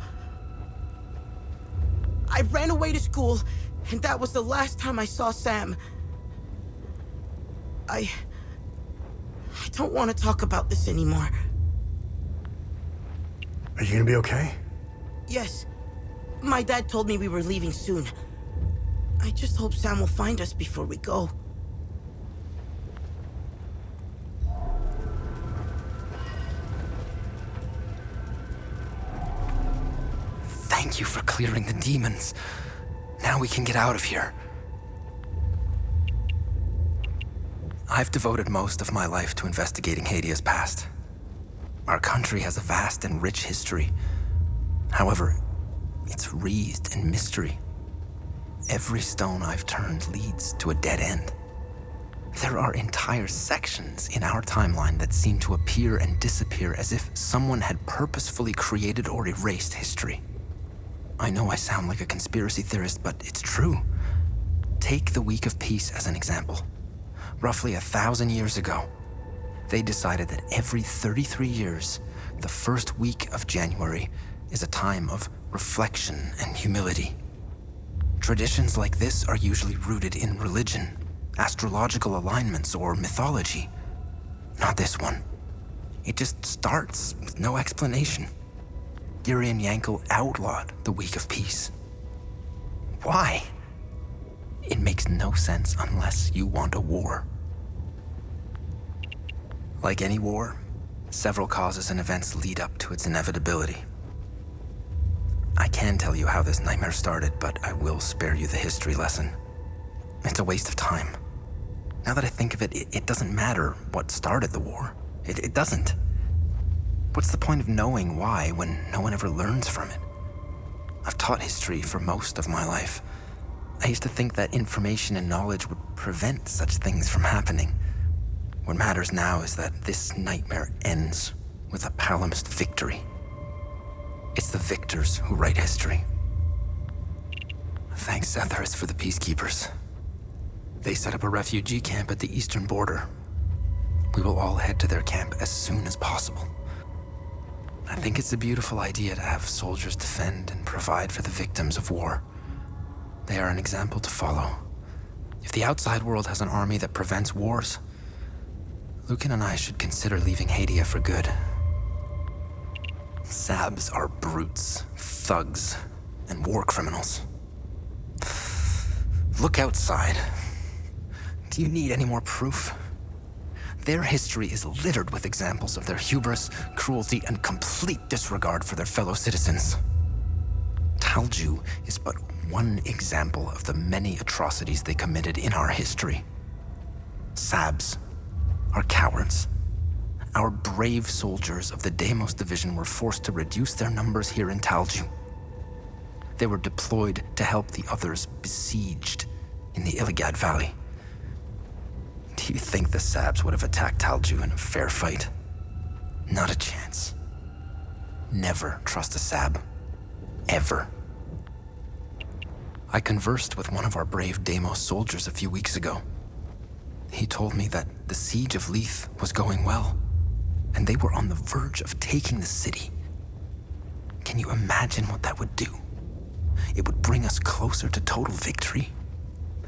I ran away to school, and that was the last time I saw Sam. I don't want to talk about this anymore. Are you gonna be okay? Yes. My dad told me we were leaving soon. I just hope Sam will find us before we go. Thank you for clearing the demons. Now we can get out of here. I've devoted most of my life to investigating Hadia's past. Our country has a vast and rich history. However, it's wreathed in mystery. Every stone I've turned leads to a dead end. There are entire sections in our timeline that seem to appear and disappear as if someone had purposefully created or erased history. I know I sound like a conspiracy theorist, but it's true. Take the Week of Peace as an example. Roughly 1,000 years ago, they decided that every 33 years, the first week of January is a time of reflection and humility. Traditions like this are usually rooted in religion, astrological alignments, or mythology. Not this one. It just starts with no explanation. Girion Yankel outlawed the Week of Peace. Why? It makes no sense unless you want a war. Like any war, several causes and events lead up to its inevitability. I can tell you how this nightmare started, but I will spare you the history lesson. It's a waste of time. Now that I think of it, it doesn't matter what started the war. It doesn't. What's the point of knowing why when no one ever learns from it? I've taught history for most of my life. I used to think that information and knowledge would prevent such things from happening. What matters now is that this nightmare ends with a palimpsest victory. It's the victors who write history. Thanks, Zetheris, for the peacekeepers. They set up a refugee camp at the eastern border. We will all head to their camp as soon as possible. I think it's a beautiful idea to have soldiers defend and provide for the victims of war. They are an example to follow. If the outside world has an army that prevents wars, Lucan and I should consider leaving Hadia for good. Sabs are brutes, thugs, and war criminals. Look outside. Do you need any more proof? Their history is littered with examples of their hubris, cruelty, and complete disregard for their fellow citizens. Talju is but one example of the many atrocities they committed in our history. Sabs are cowards. Our brave soldiers of the Deimos Division were forced to reduce their numbers here in Talju. They were deployed to help the others besieged in the Illigad Valley. Do you think the Sabs would have attacked Talju in a fair fight? Not a chance. Never trust a Sab. Ever. I conversed with one of our brave Deimos soldiers a few weeks ago. He told me that the siege of Leith was going well, and they were on the verge of taking the city. Can you imagine what that would do? It would bring us closer to total victory.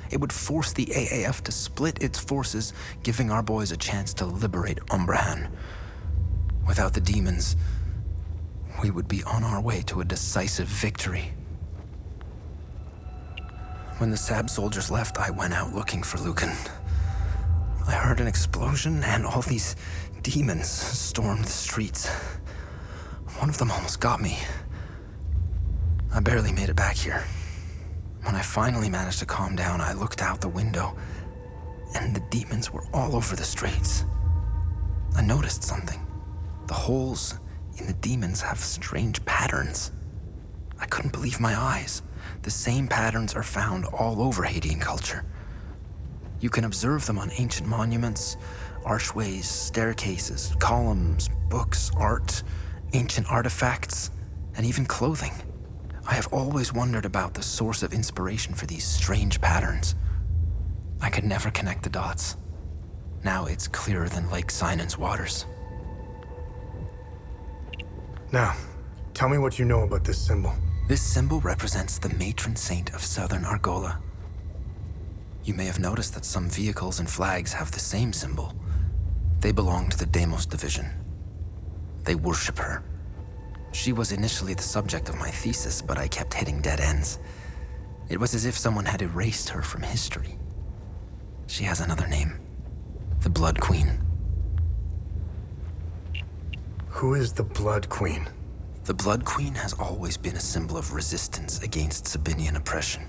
It would force the AAF to split its forces, giving our boys a chance to liberate Umbrahan. Without the demons, we would be on our way to a decisive victory. When the Sab soldiers left, I went out looking for Lucan. I heard an explosion, and all these demons stormed the streets. One of them almost got me. I barely made it back here. When I finally managed to calm down, I looked out the window, and the demons were all over the streets. I noticed something. The holes in the demons have strange patterns. I couldn't believe my eyes. The same patterns are found all over Hadean culture. You can observe them on ancient monuments, archways, staircases, columns, books, art, ancient artifacts, and even clothing. I have always wondered about the source of inspiration for these strange patterns. I could never connect the dots. Now it's clearer than Lake Sinan's waters. Now, tell me what you know about this symbol. This symbol represents the matron saint of southern Argola. You may have noticed that some vehicles and flags have the same symbol. They belong to the Deimos Division. They worship her. She was initially the subject of my thesis, but I kept hitting dead ends. It was as if someone had erased her from history. She has another name. The Blood Queen. Who is the Blood Queen? The Blood Queen has always been a symbol of resistance against Sabinian oppression.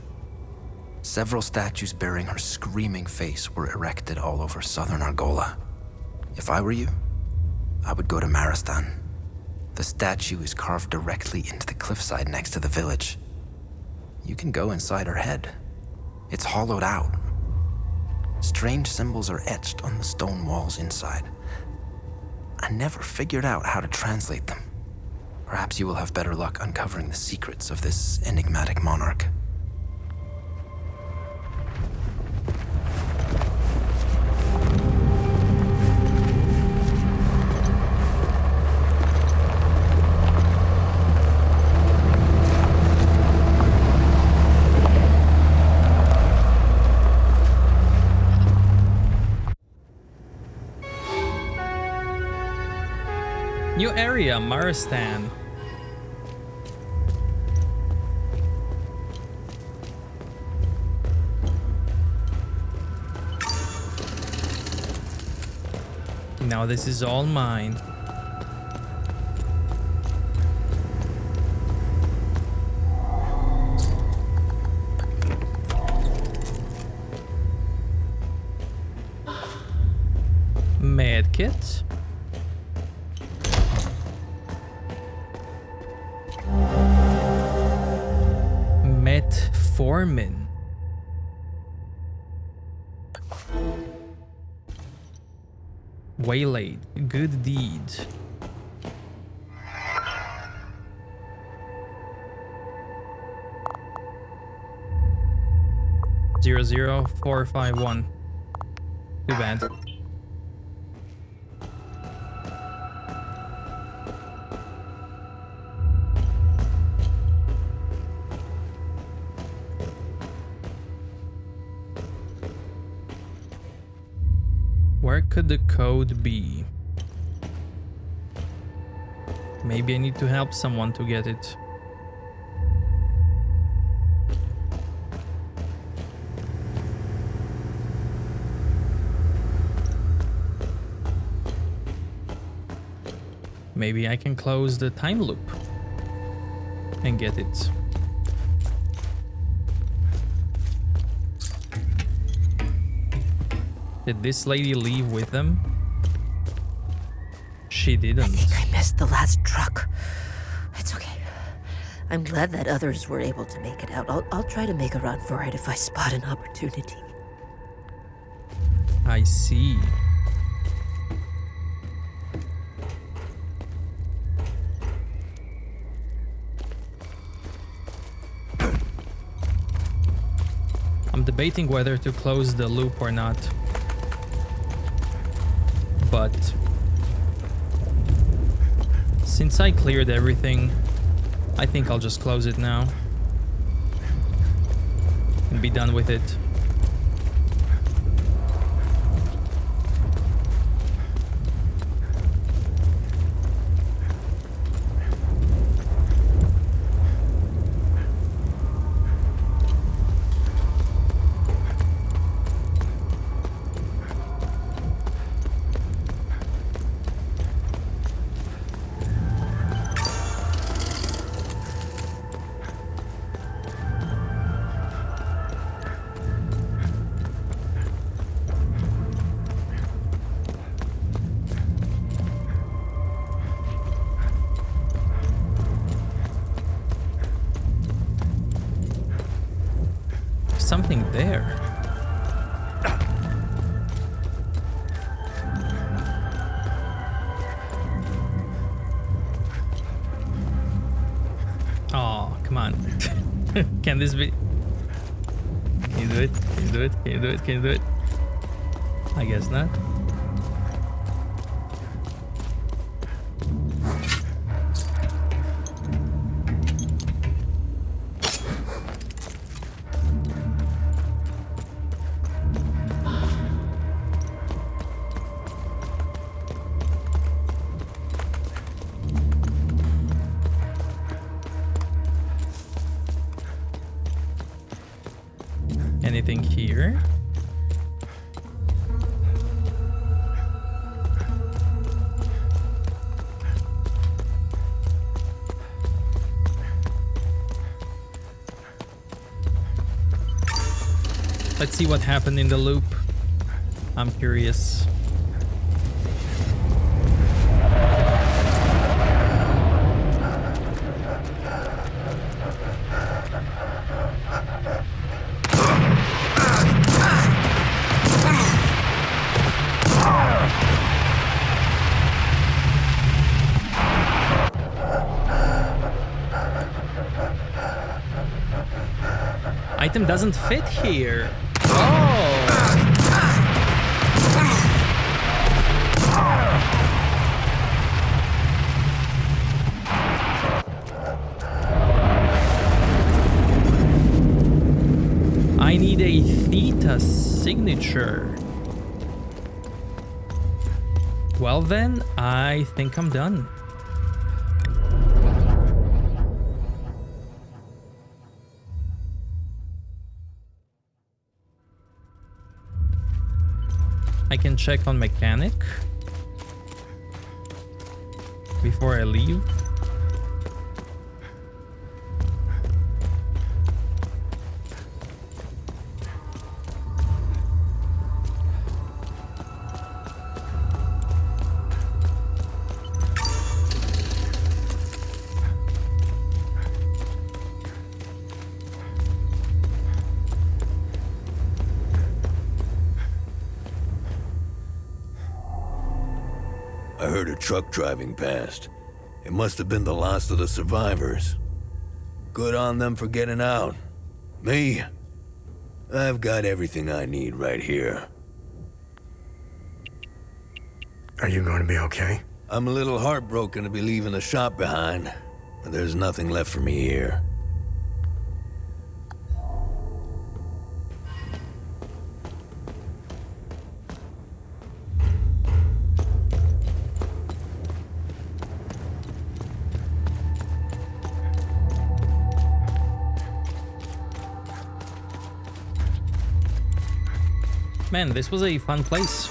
Several statues bearing her screaming face were erected all over southern Argola. If I were you, I would go to Maristan. The statue is carved directly into the cliffside next to the village. You can go inside her head. It's hollowed out. Strange symbols are etched on the stone walls inside. I never figured out how to translate them. Perhaps you will have better luck uncovering the secrets of this enigmatic monarch. New area, Maristan. Now this is all mine. Medkit. Metformin. Waylaid. Good deed. Zero 451. Too bad. Where could the code be? Maybe I need to help someone to get it. Maybe I can close the time loop and get it. Did this lady leave with them? She didn't. I think I missed the last truck. It's okay. I'm glad that others were able to make it out. I'll try to make a run for it if I spot an opportunity. I see. I'm debating whether to close the loop or not. But since I cleared everything, I think I'll just close it now and be done with it. Something there. Oh, come on. Can this be? Can you do it? Can you do it? Can you do it? Can you do it? I guess not. Anything here? Let's see what happened in the loop. I'm curious. Item doesn't fit here. Oh! I need a theta signature. Well then, I think I'm done. I can check on mechanic before I leave. I heard a truck driving past. It must have been the last of the survivors. Good on them for getting out. Me? I've got everything I need right here. Are you going to be okay? I'm a little heartbroken to be leaving the shop behind, but there's nothing left for me here. Man, this was a fun place.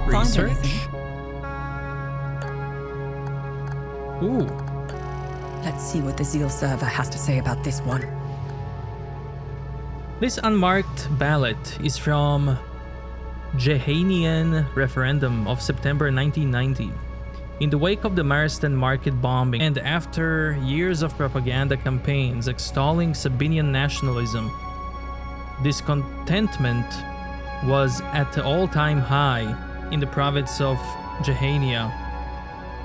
Research. Ooh. Let's see what the Zeal server has to say about this one. This unmarked ballot is from Jehanian referendum of September 1990. In the wake of the Marston market bombing and after years of propaganda campaigns extolling Sabinian nationalism, discontentment was at the all-time high in the province of Jehania.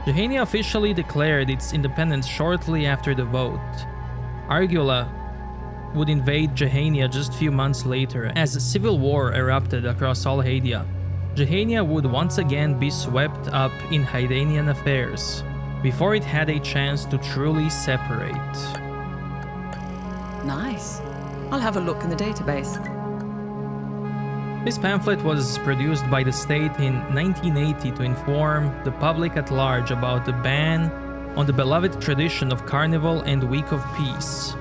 Jehania officially declared its independence shortly after the vote. Argula would invade Jehania just a few months later as a civil war erupted across all Hadia. Jehania would once again be swept up in Hydanian affairs before it had a chance to truly separate. Nice. I'll have a look in the database. This pamphlet was produced by the state in 1980 to inform the public at large about the ban on the beloved tradition of Carnival and Week of Peace.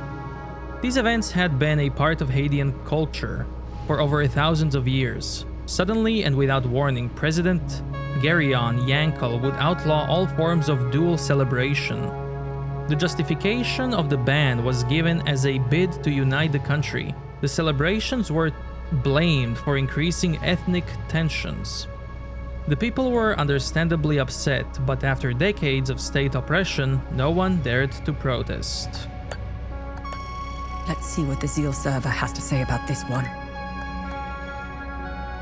These events had been a part of Haitian culture for over thousands of years. Suddenly and without warning, President Gerion Yankel would outlaw all forms of dual celebration. The justification of the ban was given as a bid to unite the country. The celebrations were blamed for increasing ethnic tensions. The people were understandably upset, but after decades of state oppression, no one dared to protest. Let's see what the Zeal server has to say about this one.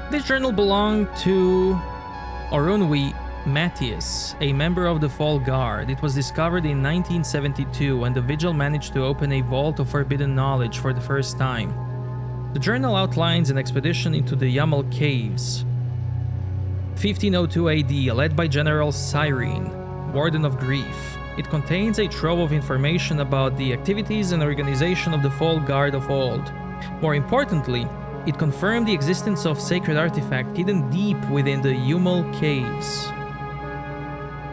This journal belonged to Orunwi Matthias, a member of the Fall Guard. It was discovered in 1972 when the Vigil managed to open a vault of forbidden knowledge for the first time. The journal outlines an expedition into the Yamal Caves, 1502 AD, led by General Cyrene, Warden of Grief. It contains a trove of information about the activities and organization of the Fall Guard of old. More importantly, it confirmed the existence of sacred artifact hidden deep within the Yamal Caves.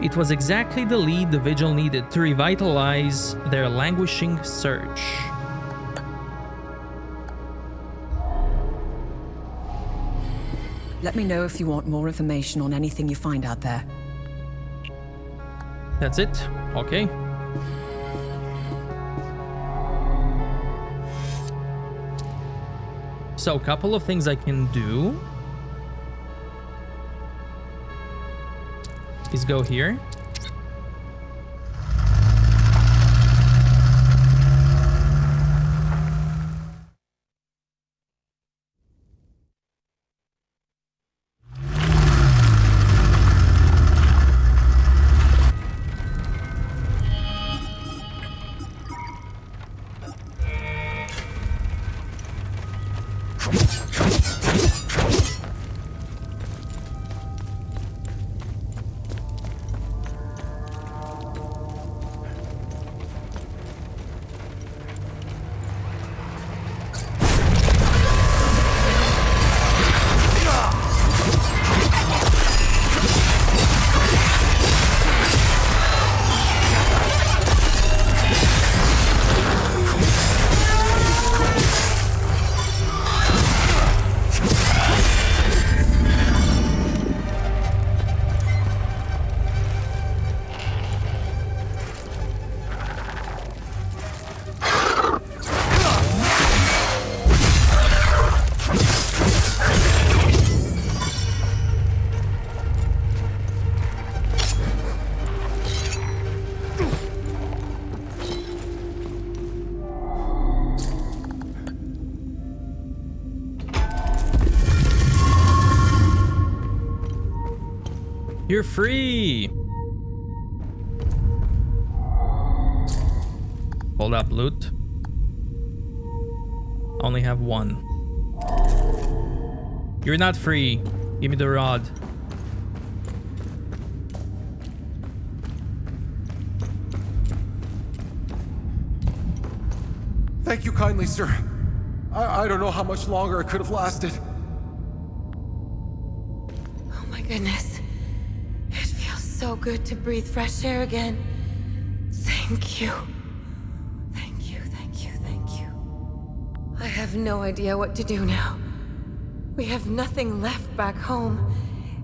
It was exactly the lead the Vigil needed to revitalize their languishing search. Let me know if you want more information on anything you find out there. That's it? Okay. So, a couple of things I can do is go here. You're free! Hold up, loot. Only have one. You're not free. Give me the rod. Thank you kindly, sir. I don't know how much longer it could have lasted. Oh my goodness. It feels so good to breathe fresh air again. Thank you. Thank you, thank you, thank you. I have no idea what to do now. We have nothing left back home,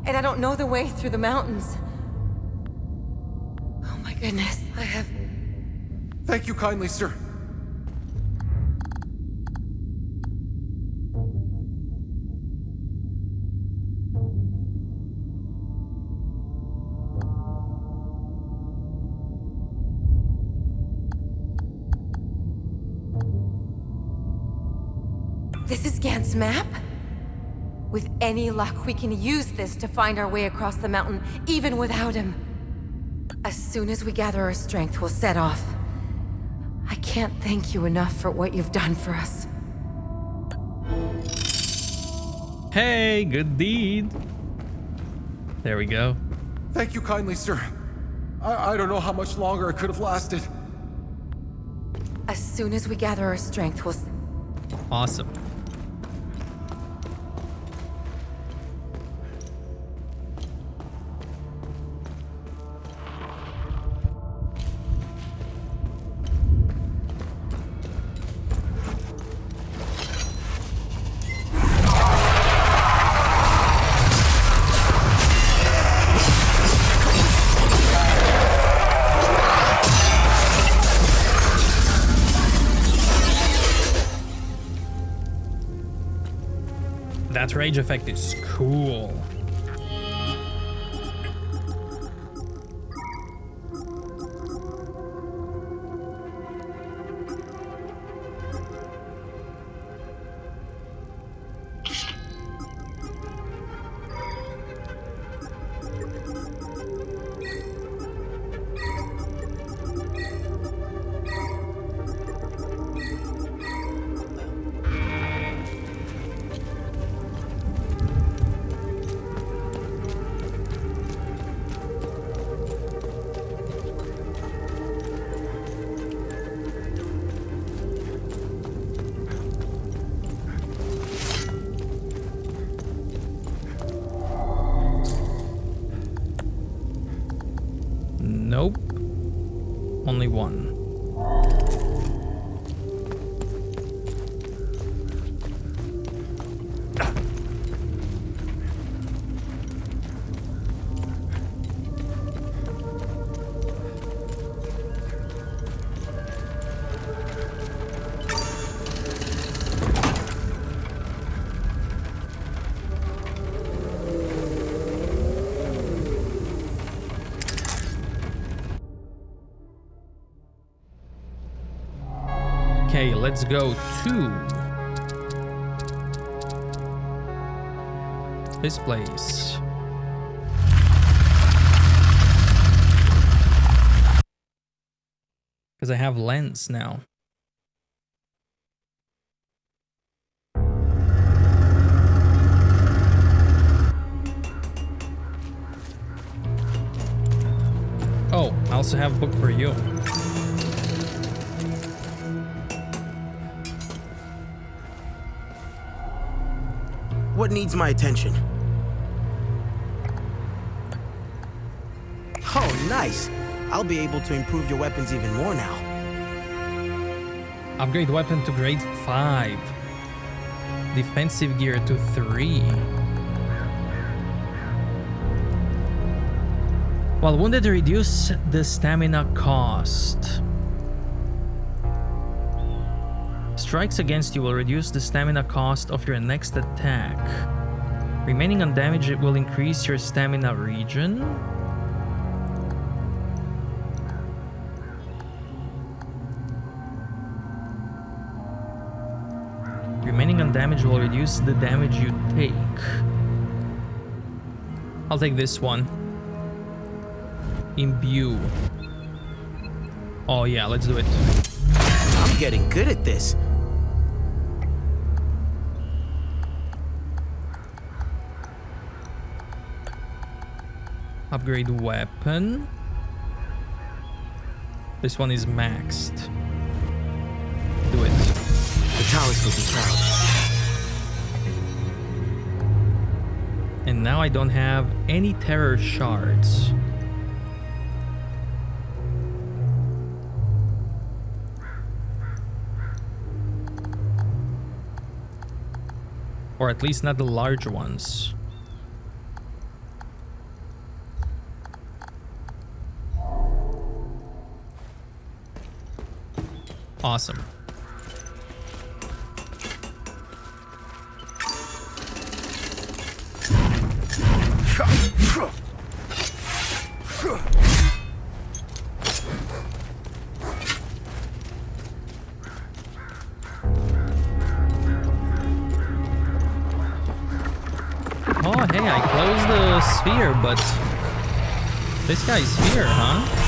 and I don't know the way through the mountains. Oh my goodness, I have... Thank you kindly, sir. This is Gant's map? With any luck, we can use this to find our way across the mountain, even without him. As soon as we gather our strength, we'll set off. I can't thank you enough for what you've done for us. Hey, good deed. There we go. Thank you kindly, sir. I don't know how much longer it could have lasted. As soon as we gather our strength, we'll... Awesome. That rage effect is cool. Nope. Only one. Okay, let's go to this place. Because I have lens now. Oh, I also have a book for you. What needs my attention? Oh, nice. I'll be able to improve your weapons even more now. Upgrade weapon to grade 5. Defensive gear to 3. While wounded, reduce the stamina cost. Strikes against you will reduce the stamina cost of your next attack. Remaining undamaged, it will increase your stamina regen. Remaining undamaged will reduce the damage you take. I'll take this one. Imbue. Oh yeah, let's do it. I'm getting good at this. Upgrade weapon. This one is maxed. Do it. The towers will be proud. And now I don't have any terror shards. Or at least not the large ones. Awesome. Oh, hey, I closed the sphere, but this guy's here, huh?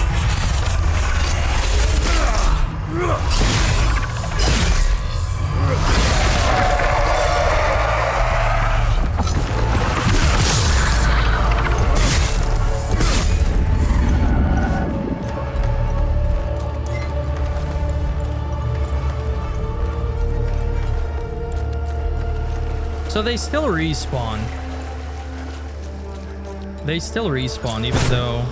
So they still respawn. They still respawn, even though...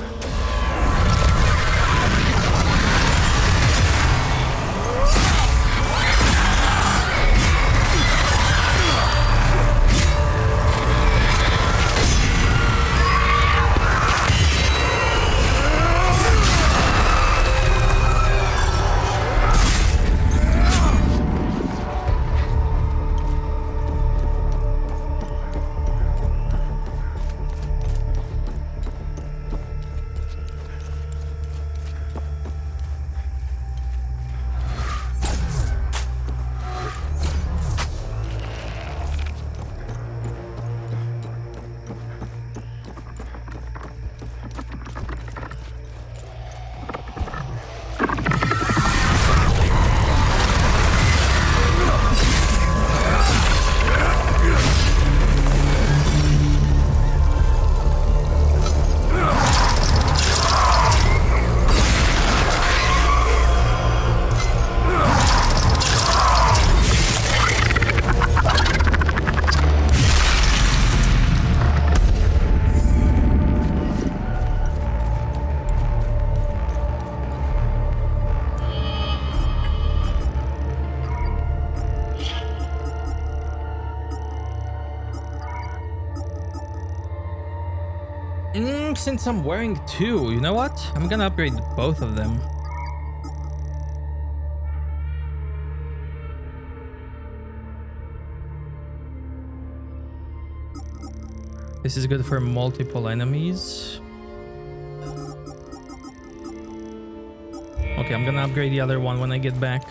Since I'm wearing two, you know what? I'm gonna upgrade both of them. This is good for multiple enemies. Okay, I'm gonna upgrade the other one when I get back.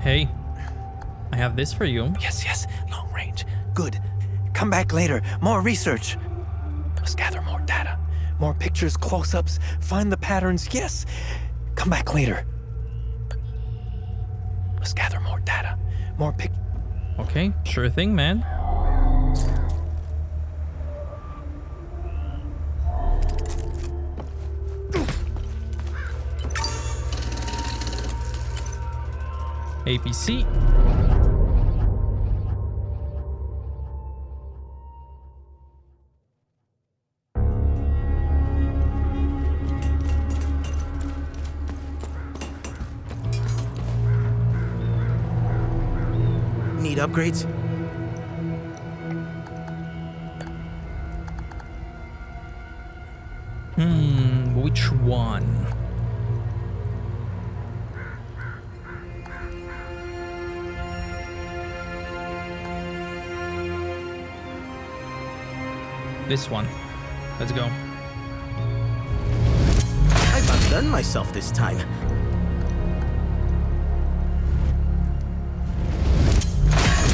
Hey, I have this for you. Yes, long range. Good. Come back later. More research. Let's gather more data. More pictures, close-ups, find the patterns. Yes. Come back later. Let's gather more data. More pic. Okay, sure thing, man. APC. Need upgrades? Which one? This one. Let's go. I've outdone myself this time.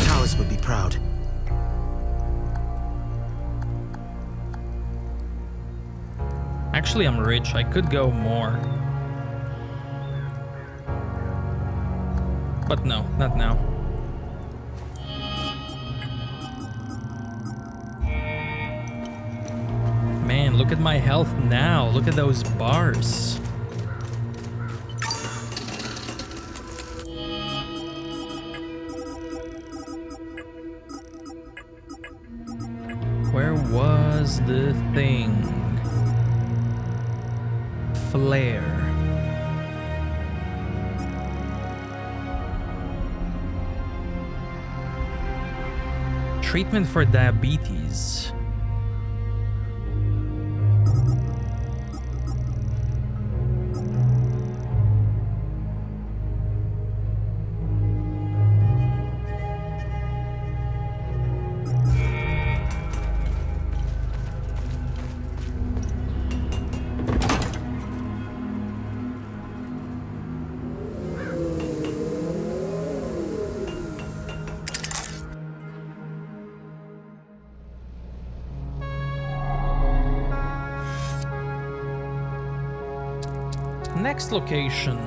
Taoist would be proud. Actually, I'm rich. I could go more. But no, not now. Man, look at my health now. Look at those bars. Where was the thing? Flare. Treatment for diabetes. Next location.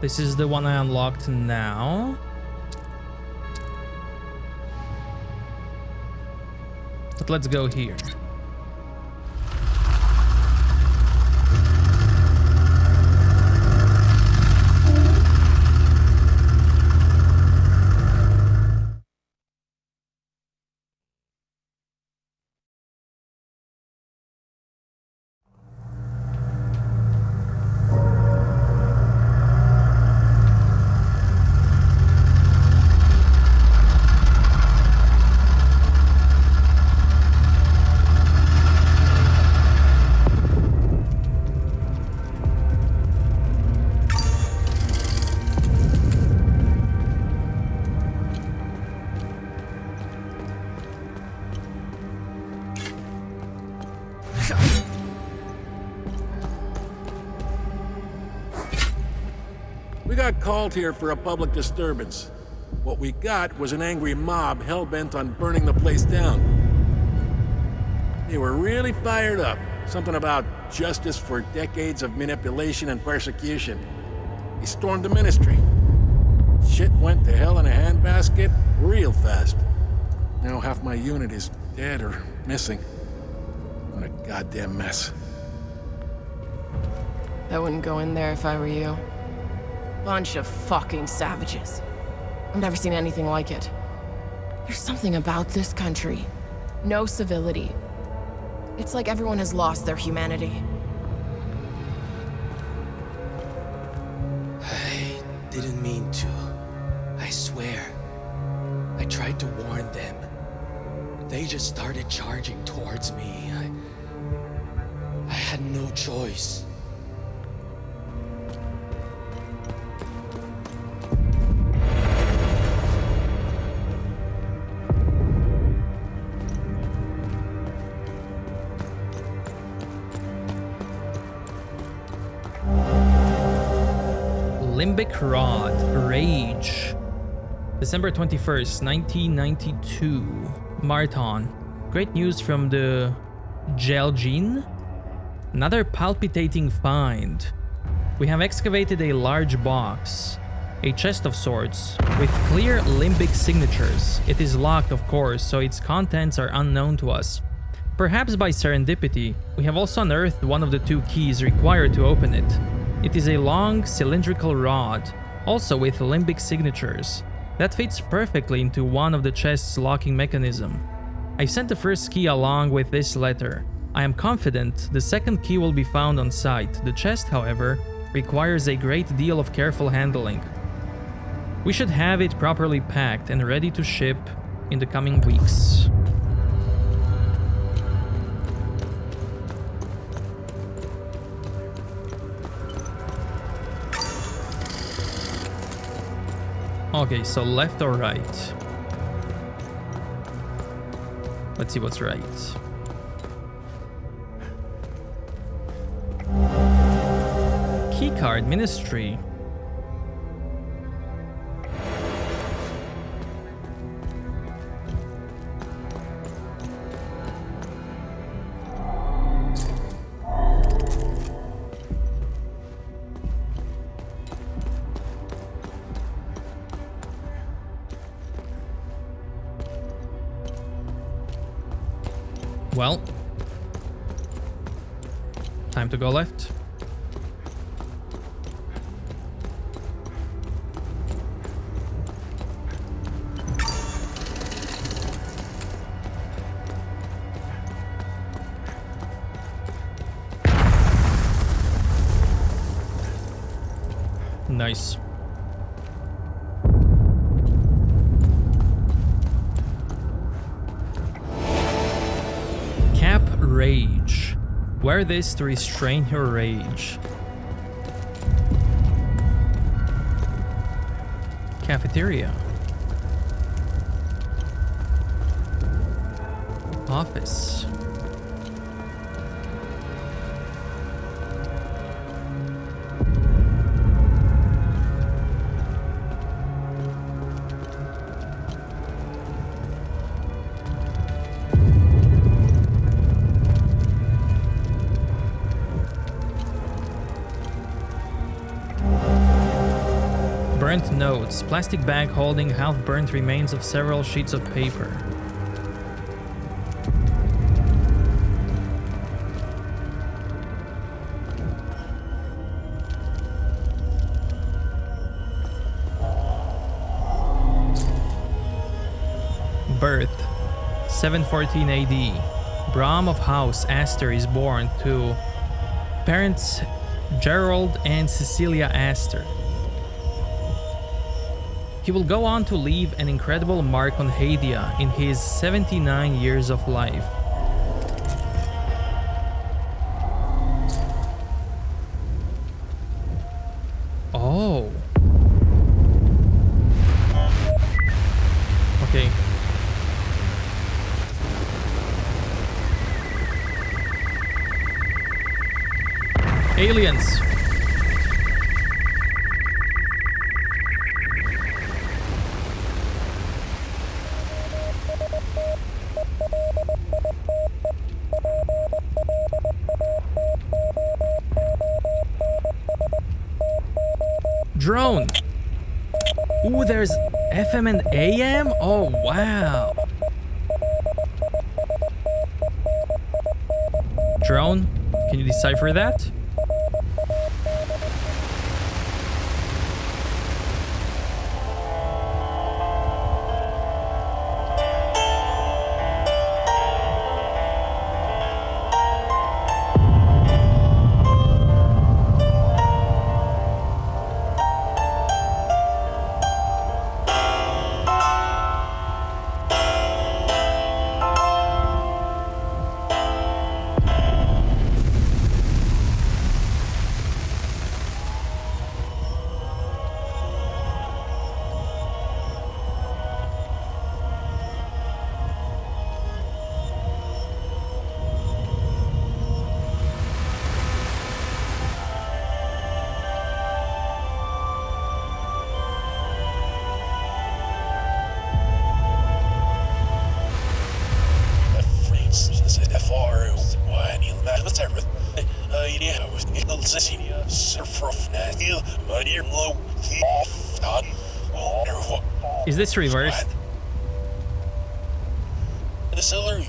This is the one I unlocked now. But let's go here. We got called here for a public disturbance. What we got was an angry mob hell-bent on burning the place down. They were really fired up. Something about justice for decades of manipulation and persecution. They stormed the ministry. Shit went to hell in a handbasket real fast. Now half my unit is dead or missing. What a goddamn mess. I wouldn't go in there if I were you. Bunch of fucking savages. I've never seen anything like it. There's something about this country. No civility. It's like everyone has lost their humanity. I didn't mean to. I swear. I tried to warn them. They just started charging towards me. I had no choice. Limbic Rod, Rage. December 21st, 1992. Marton. Great news from the Jelgin. Another palpitating find. We have excavated a large box, a chest of sorts, with clear limbic signatures. It is locked, of course, so its contents are unknown to us. Perhaps by serendipity, we have also unearthed one of the 2 keys required to open it. It is a long, cylindrical rod, also with limbic signatures. That fits perfectly into one of the chest's locking mechanism. I sent the first key along with this letter. I am confident the second key will be found on site. The chest, however, requires a great deal of careful handling. We should have it properly packed and ready to ship in the coming weeks. Okay, so left or right? Let's see what's right. Keycard Ministry. Well, time to go left. Nice. Rage. Wear this to restrain your rage. Cafeteria. Office. Burnt notes. Plastic bag holding half-burnt remains of several sheets of paper. Birth. 714 AD. Brahm of House Astor is born to parents Gerald and Cecilia Astor. He will go on to leave an incredible mark on Hadia in his 79 years of life. Oh. Okay. Aliens. Drone. Ooh, there's FM and AM? Oh, wow. Drone, can you decipher that? Is this reversed? The solar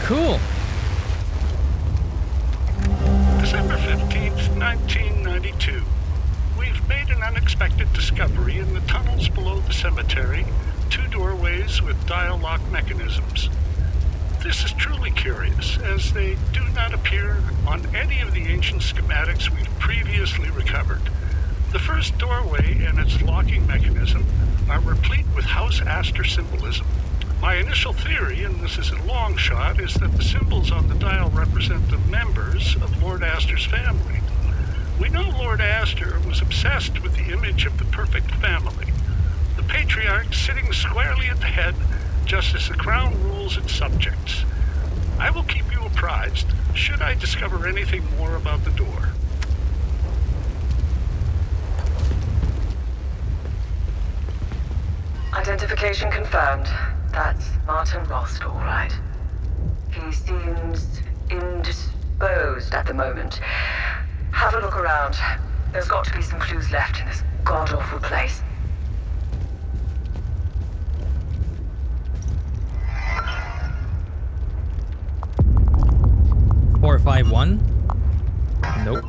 Cool. December 15th, 1992. We've made an unexpected discovery in the tunnels below the cemetery. 2 doorways with dial lock mechanisms. This is truly curious, as they do not appear on any of the ancient schematics we've previously recovered. The first doorway and its locking mechanism are replete with House Astor symbolism. My initial theory, and this is a long shot, is that the symbols on the dial represent the members of Lord Astor's family. We know Lord Astor was obsessed with the image of the perfect family. The patriarch sitting squarely at the head, just as the crown rules its subjects. I will keep you apprised, should I discover anything more about the door. Identification confirmed. That's Martin Rost, all right. He seems indisposed at the moment. Have a look around. There's got to be some clues left in this god-awful place. Four, 5, 1. Nope.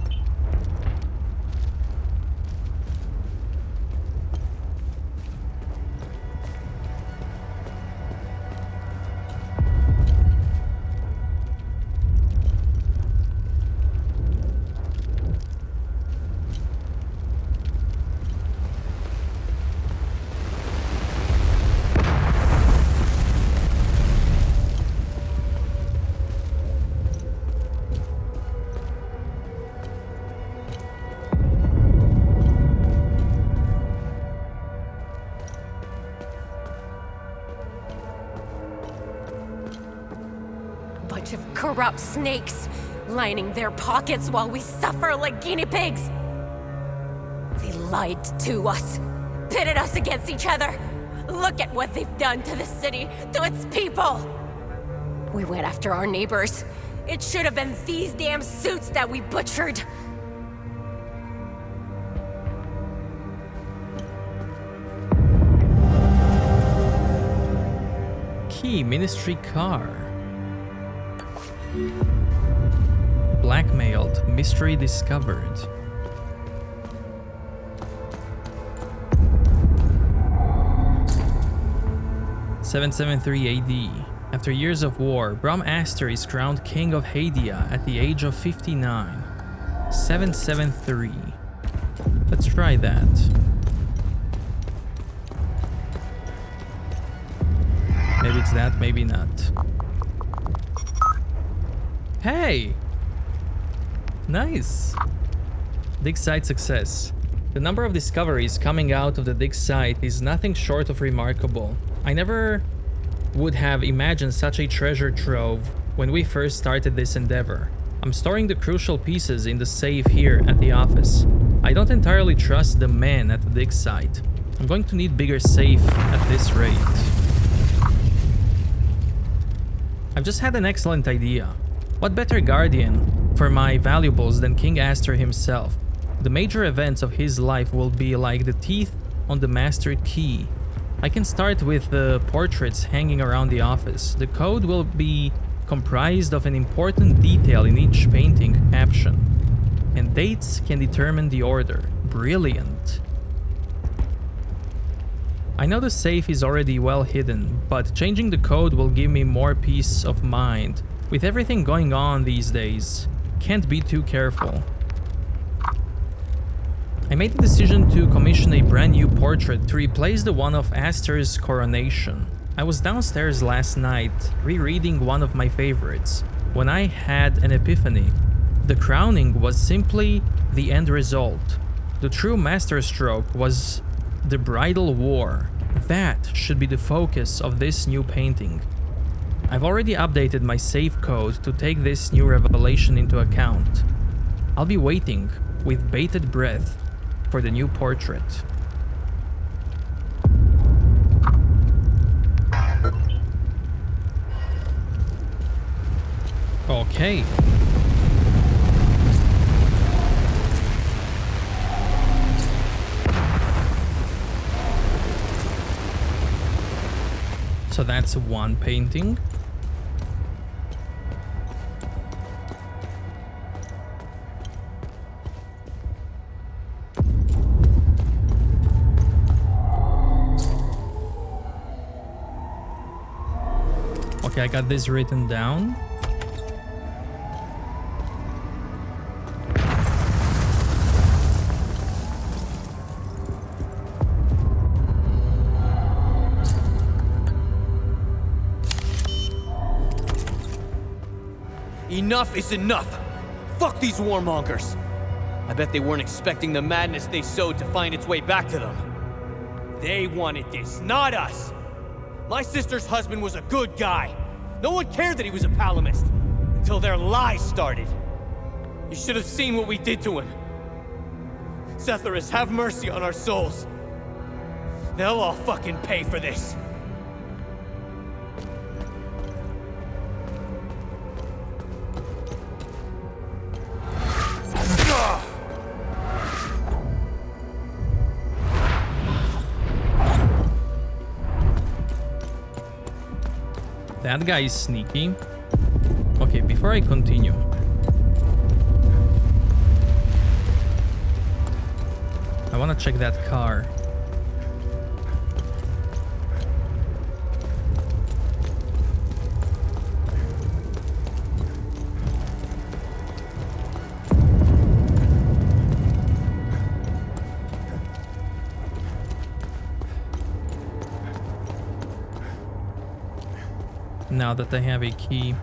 Bunch of corrupt snakes, lining their pockets while we suffer like guinea pigs. They lied to us, pitted us against each other. Look at what they've done to the city, to its people. We went after our neighbors. It should have been these damn suits that we butchered. Key ministry car. Blackmailed. Mystery discovered. (773 AD). After years of war, Bram Astor is crowned King of Hadia at the age of 59. 773. Let's try that. Maybe it's that, maybe not. Hey! Nice! Dig site success. The number of discoveries coming out of the dig site is nothing short of remarkable. I never would have imagined such a treasure trove when we first started this endeavor. I'm storing the crucial pieces in the safe here at the office. I don't entirely trust the men at the dig site. I'm going to need bigger safe at this rate. I've just had an excellent idea. What better guardian for my valuables than King Astor himself? The major events of his life will be like the teeth on the master key. I can start with the portraits hanging around the office. The code will be comprised of an important detail in each painting caption. And dates can determine the order. Brilliant. I know the safe is already well hidden, but changing the code will give me more peace of mind. With everything going on these days, can't be too careful. I made the decision to commission a brand new portrait to replace the one of Astor's coronation. I was downstairs last night rereading one of my favorites when I had an epiphany. The crowning was simply the end result. The true masterstroke was the bridal war. That should be the focus of this new painting. I've already updated my save code to take this new revelation into account. I'll be waiting with bated breath for the new portrait. Okay. So that's one painting. Okay, I got this written down. Enough is enough! Fuck these warmongers! I bet they weren't expecting the madness they sowed to find its way back to them. They wanted this, not us! My sister's husband was a good guy. No one cared that he was a palamist. Until their lies started. You should have seen what we did to him. Setharus, have mercy on our souls. They'll all fucking pay for this. That guy is sneaky. Okay, before I continue, I want to check that car. Now that I have a key.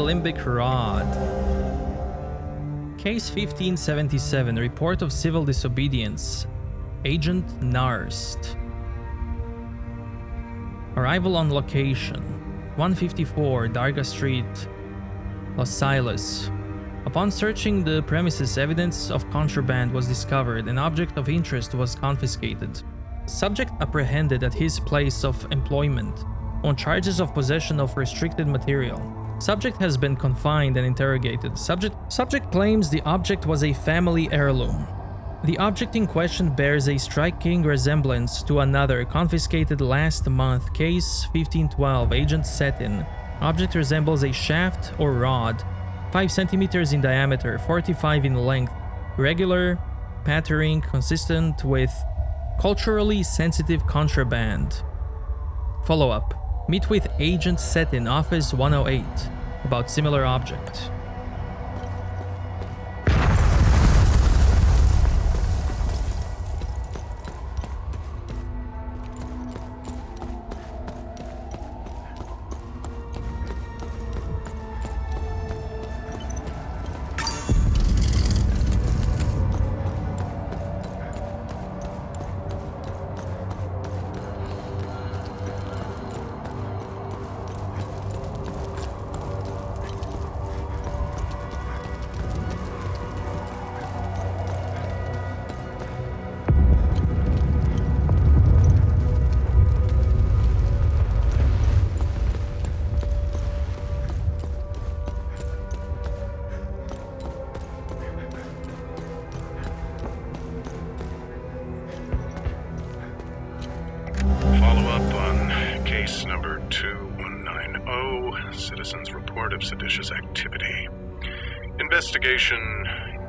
Limbic Rod. Case 1577, Report of Civil Disobedience. Agent Narst. Arrival on location. 154 Darga Street, Los Angeles. Upon searching the premises, evidence of contraband was discovered. An object of interest was confiscated. Subject apprehended at his place of employment on charges of possession of restricted material. Subject has been confined and interrogated. Subject claims the object was a family heirloom. The object in question bears a striking resemblance to another confiscated last month, case 1512, Agent Setin. Object resembles a shaft or rod, 5 centimeters in diameter, 45 in length, regular, pattering consistent with culturally sensitive contraband. Follow-up. Meet with Agent Set in Office 108 about similar object. Follow-up on case number 2190, Citizens Report of Seditious Activity. Investigation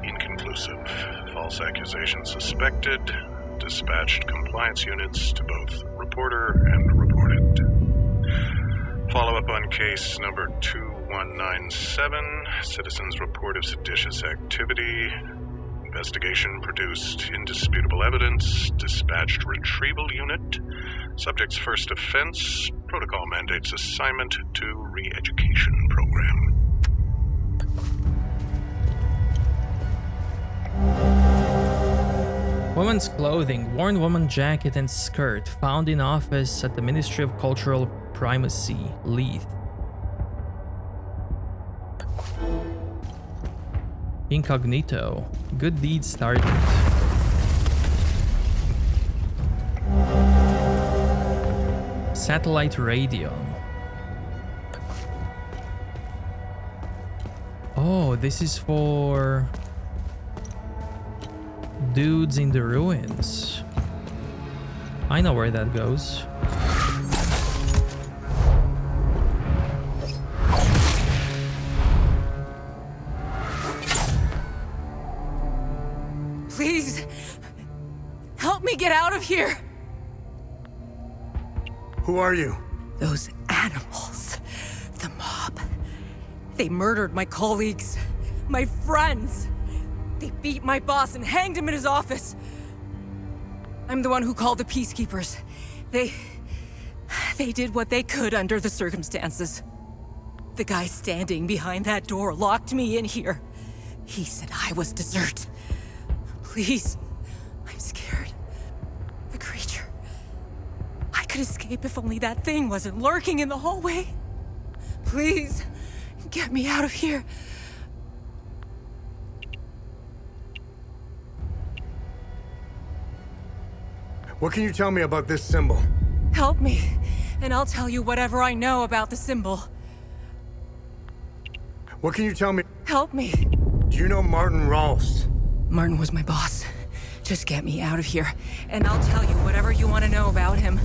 inconclusive. False accusation suspected. Dispatched compliance units to both reporter and reported. Follow-up on case number 2197, Citizens Report of Seditious Activity. Investigation produced indisputable evidence. Dispatched retrieval unit. Subject's first offense. Protocol mandates assignment to re-education program. Woman's clothing, worn woman jacket and skirt found in office at the Ministry of Cultural Primacy, Leith. Incognito. Good deed started. Satellite radio. Oh, this is for dudes in the ruins. I know where that goes. Please, help me get out of here. Who are you? Those animals. The mob. They murdered my colleagues. My friends. They beat my boss and hanged him in his office. I'm the one who called the peacekeepers. They did what they could under the circumstances. The guy standing behind that door locked me in here. He said I was dessert. Please, I'm scared. The creature. I could escape if only that thing wasn't lurking in the hallway. Please, get me out of here. What can you tell me about this symbol? Help me, and I'll tell you whatever I know about the symbol. What can you tell me? Help me. Do you know Martin Rolst? Martin was my boss. Just get me out of here, and I'll tell you whatever you want to know about him.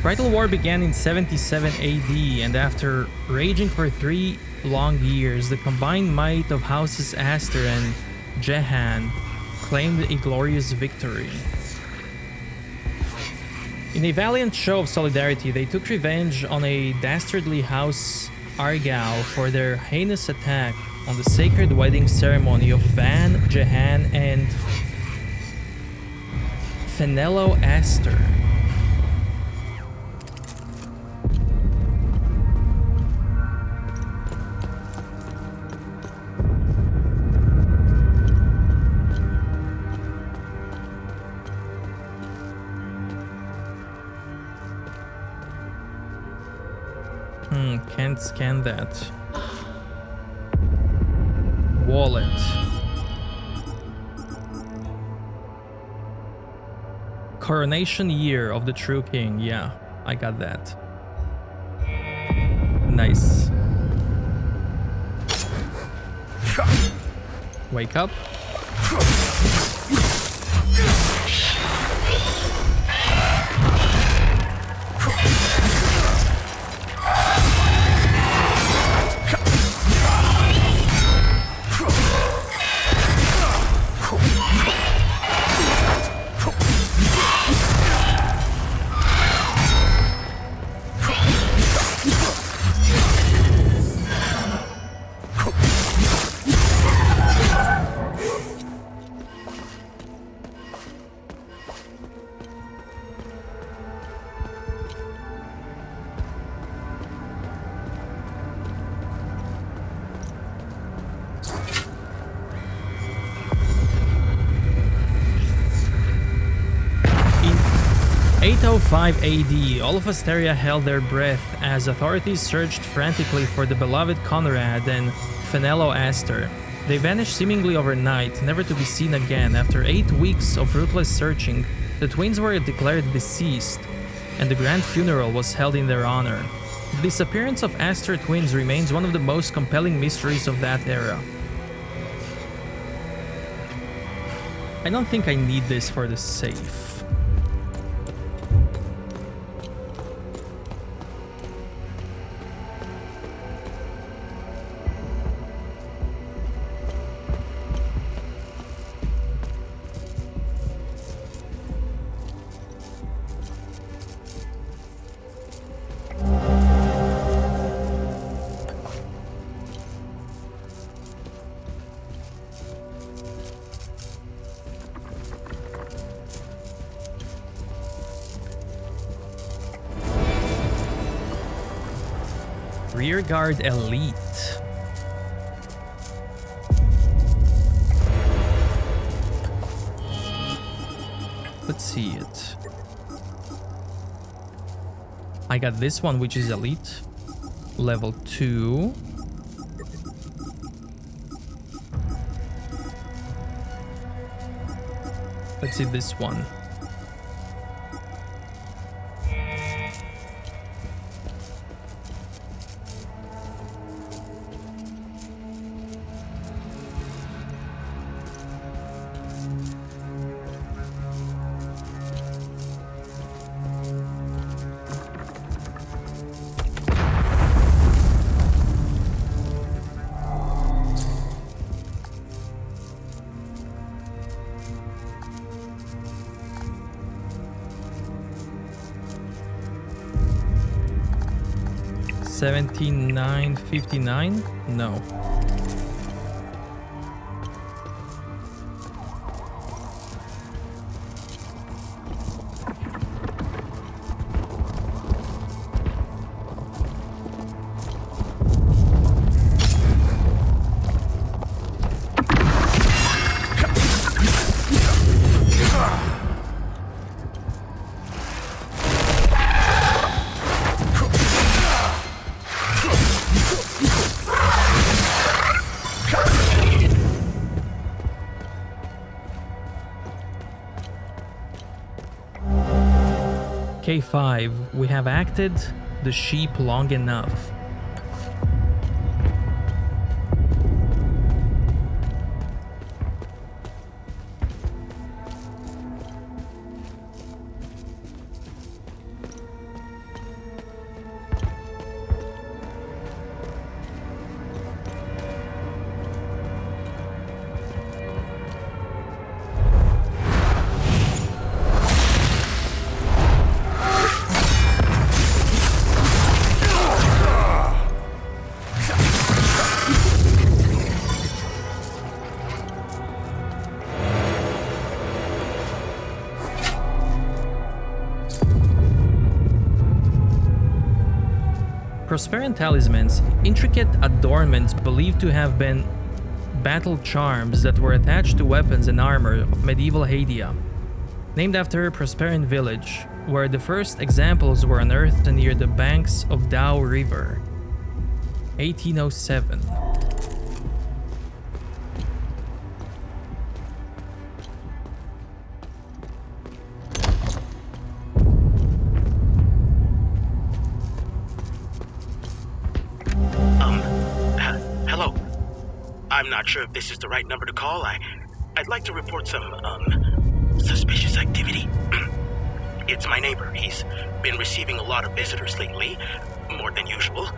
Bridal War began in 77 AD, and after raging for 3 long years, the combined might of Houses Aster and Jehan claimed a glorious victory. In a valiant show of solidarity, they took revenge on a dastardly House Argyll for their heinous attack on the sacred wedding ceremony of Van, Jehan, and Phenelo-Aster. Can't scan that. Wallet. Coronation year of the true king. Yeah, I got that. Nice. Wake up. In 805 AD, all of Asteria held their breath as authorities searched frantically for the beloved Conrad and Phenelo-Aster. They vanished seemingly overnight, never to be seen again. After 8 weeks of ruthless searching, the twins were declared deceased, and the grand funeral was held in their honor. The disappearance of Aster twins remains one of the most compelling mysteries of that era. I don't think I need this for the safe. Rearguard Elite. Let's see it. I got this one, which is Elite. Level 2. Let's see this one. $79.59? No. K5, we have acted the sheep long enough. Prosperian talismans, intricate adornments believed to have been battle charms that were attached to weapons and armor of medieval Hadia. Named after Prosperian village, where the first examples were unearthed near the banks of Dow River. 1807. Hello. I'm not sure if this is the right number to call. I'd like to report some, suspicious activity. It's my neighbor. He's been receiving a lot of visitors lately, more than usual.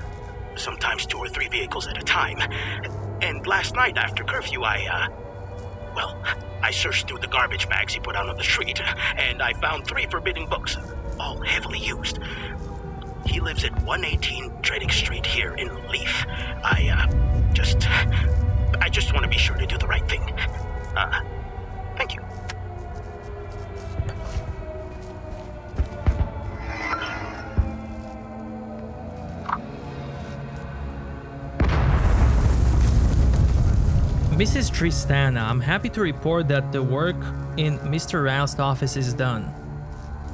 Sometimes 2 or 3 vehicles at a time. And last night after curfew, I searched through the garbage bags he put out on the street, and I found 3 forbidden books, all heavily used. He lives at 118 Trading Street here in Leaf. I just want to be sure to do the right thing. Thank you. Mrs. Tristana, I'm happy to report that the work in Mr. Roust's office is done.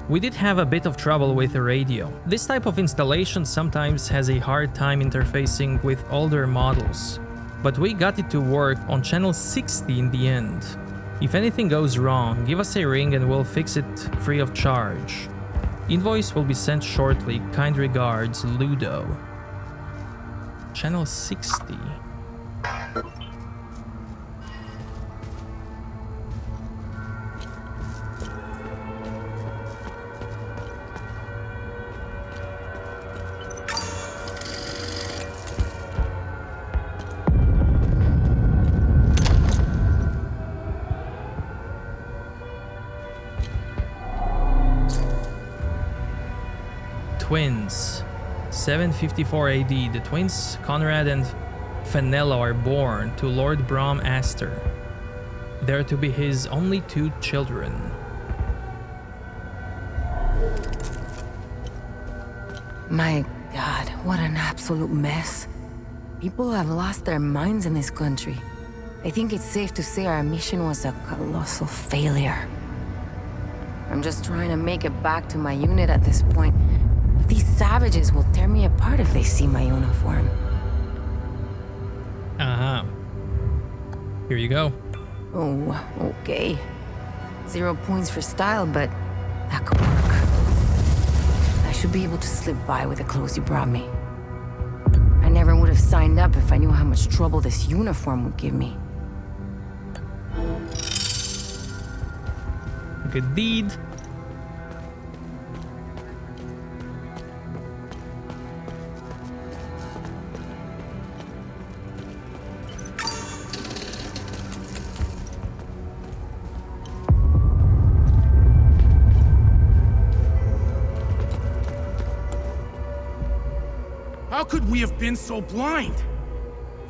We did have a bit of trouble with the radio. This type of installation sometimes has a hard time interfacing with older models, but we got it to work on channel 60 in the end. If anything goes wrong, give us a ring and we'll fix it free of charge. Invoice will be sent shortly. Kind regards, Ludo. Channel 60. Twins, 754 AD. The twins Conrad and Fenella are born to Lord Brom Astor. They're to be his only 2 children. My God, what an absolute mess. People have lost their minds in this country. I think it's safe to say our mission was a colossal failure. I'm just trying to make it back to my unit at this point. These savages will tear me apart if they see my uniform. Uh-huh. Here you go. Oh, okay. 0 points for style, but that could work. I should be able to slip by with the clothes you brought me. I never would have signed up if I knew how much trouble this uniform would give me. Good deed. How could we have been so blind?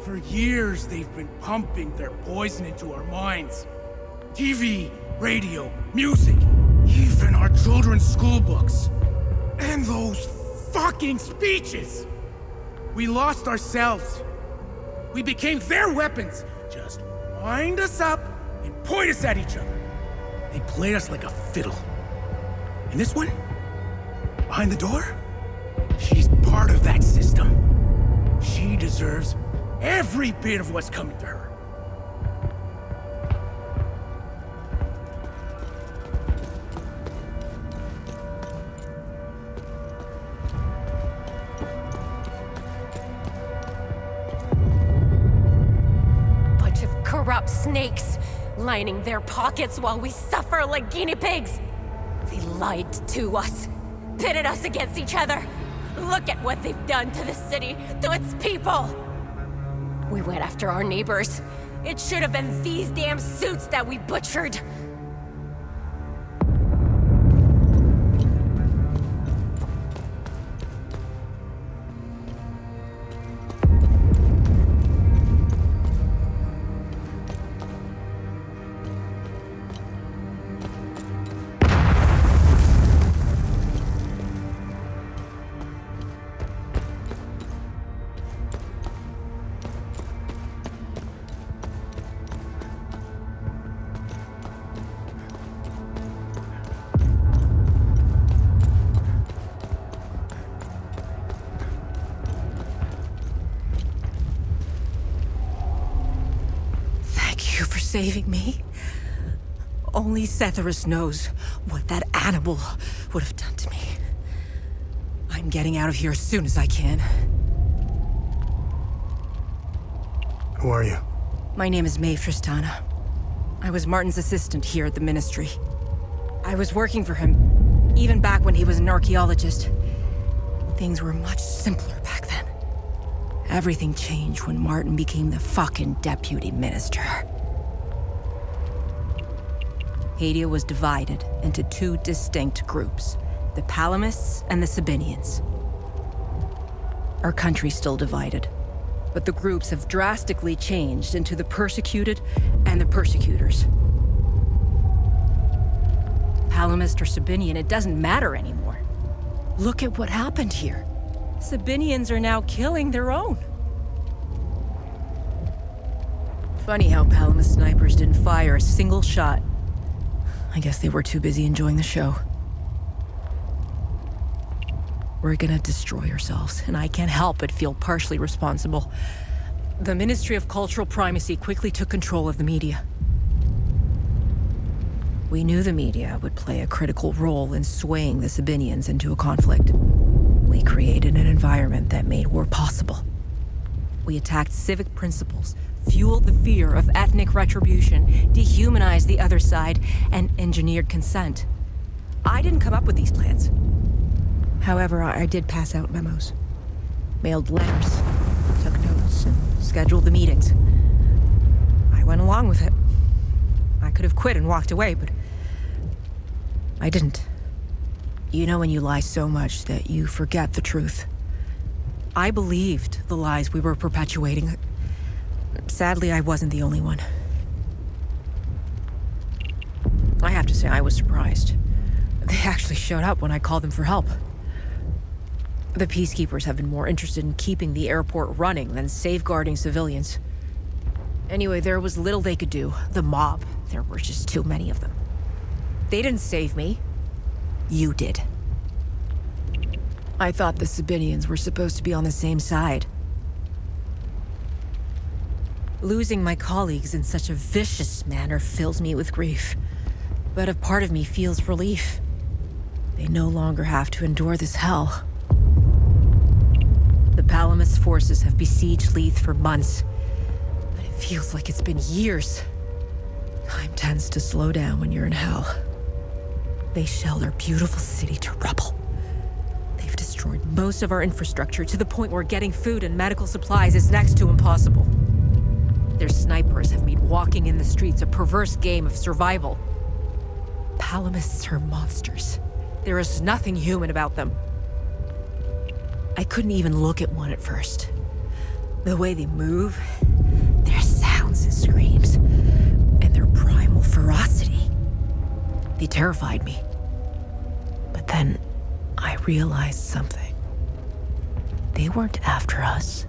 For years, they've been pumping their poison into our minds. TV, radio, music, even our children's school books. And those fucking speeches! We lost ourselves. We became their weapons. Just wind us up and point us at each other. They played us like a fiddle. And this one? Behind the door? She's part of that system. She deserves every bit of what's coming to her. Bunch of corrupt snakes, lining their pockets while we suffer like guinea pigs. They lied to us, pitted us against each other. Look at what they've done to the city, to its people! We went after our neighbors. It should have been these damn suits that we butchered. saving me. Only Setharus knows what that animal would have done to me. I'm getting out of here as soon as I can. Who are you? My name is Maeve Tristana. I was Martin's assistant here at the Ministry. I was working for him, even back when he was an archaeologist. Things were much simpler back then. Everything changed when Martin became the fucking deputy minister. Hadia was divided into two distinct groups, the Palamists and the Sabinians. Our country's still divided, but the groups have drastically changed into the persecuted and the persecutors. Palamist or Sabinian, it doesn't matter anymore. Look at what happened here. Sabinians are now killing their own. Funny how Palamist snipers didn't fire a single shot. I guess they were too busy enjoying the show. We're gonna destroy ourselves, and I can't help but feel partially responsible. The Ministry of Cultural Primacy quickly took control of the media. We knew the media would play a critical role in swaying the Sabinians into a conflict. We created an environment that made war possible. We attacked civic principles, fueled the fear of ethnic retribution, dehumanized the other side, and engineered consent. I didn't come up with these plans. However, I did pass out memos, mailed letters, took notes, and scheduled the meetings. I went along with it. I could have quit and walked away, but I didn't. You know when you lie so much that you forget the truth. I believed the lies we were perpetuating. Sadly, I wasn't the only one. I have to say, I was surprised. They actually showed up when I called them for help. The peacekeepers have been more interested in keeping the airport running than safeguarding civilians. Anyway, there was little they could do. The mob, there were just too many of them. They didn't save me. You did. I thought the Sabinians were supposed to be on the same side. Losing my colleagues in such a vicious manner fills me with grief. But a part of me feels relief. They no longer have to endure this hell. The Palamist forces have besieged Leith for months, but it feels like it's been years. Time tends to slow down when you're in hell. They shelled our beautiful city to rubble. They've destroyed most of our infrastructure to the point where getting food and medical supplies is next to impossible. Their snipers have made walking in the streets a perverse game of survival. Palamists are monsters. There is nothing human about them. I couldn't even look at one at first. The way they move, their sounds and screams, and their primal ferocity. They terrified me. But then I realized something. They weren't after us.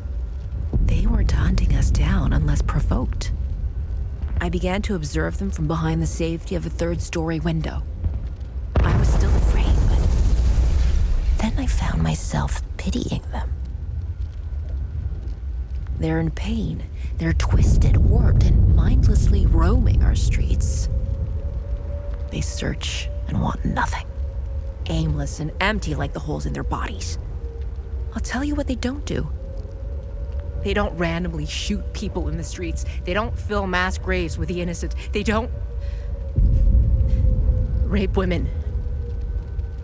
They weren't hunting us down unless provoked. I began to observe them from behind the safety of a third-story window. I was still afraid, but then I found myself pitying them. They're in pain. They're twisted, warped, and mindlessly roaming our streets. They search and want nothing. Aimless and empty like the holes in their bodies. I'll tell you what they don't do. They don't randomly shoot people in the streets. They don't fill mass graves with the innocent. They don't rape women.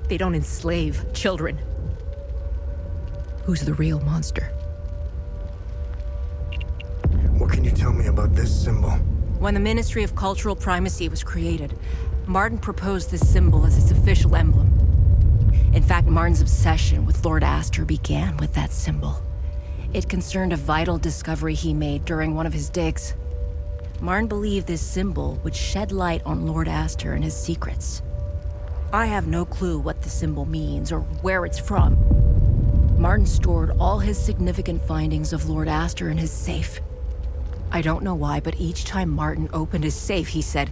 They don't enslave children. Who's the real monster? What can you tell me about this symbol? When the Ministry of Cultural Primacy was created, Martin proposed this symbol as its official emblem. In fact, Martin's obsession with Lord Astor began with that symbol. It concerned a vital discovery he made during one of his digs. Martin believed this symbol would shed light on Lord Astor and his secrets. I have no clue what the symbol means or where it's from. Martin stored all his significant findings of Lord Astor in his safe. I don't know why, but each time Martin opened his safe, he said,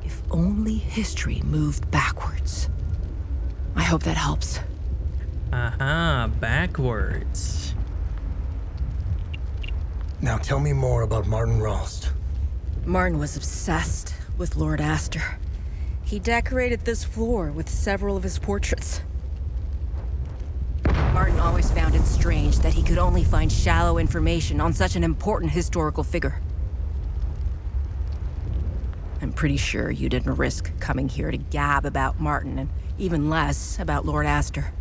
"If only history moved backwards." I hope that helps. Backwards. Now tell me more about Martin Rost. Martin was obsessed with Lord Astor. He decorated this floor with several of his portraits. Martin always found it strange that he could only find shallow information on such an important historical figure. I'm pretty sure you didn't risk coming here to gab about Martin, and even less about Lord Astor.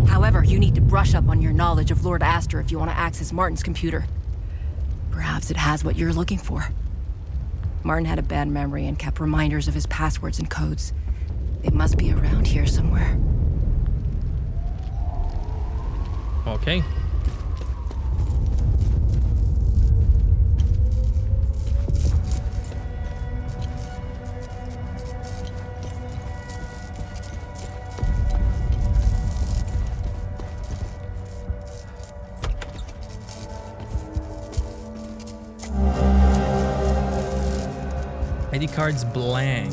However, you need to brush up on your knowledge of Lord Astor if you want to access Martin's computer. Perhaps it has what you're looking for. Martin had a bad memory and kept reminders of his passwords and codes. They must be around here somewhere. Okay. ID card's blank.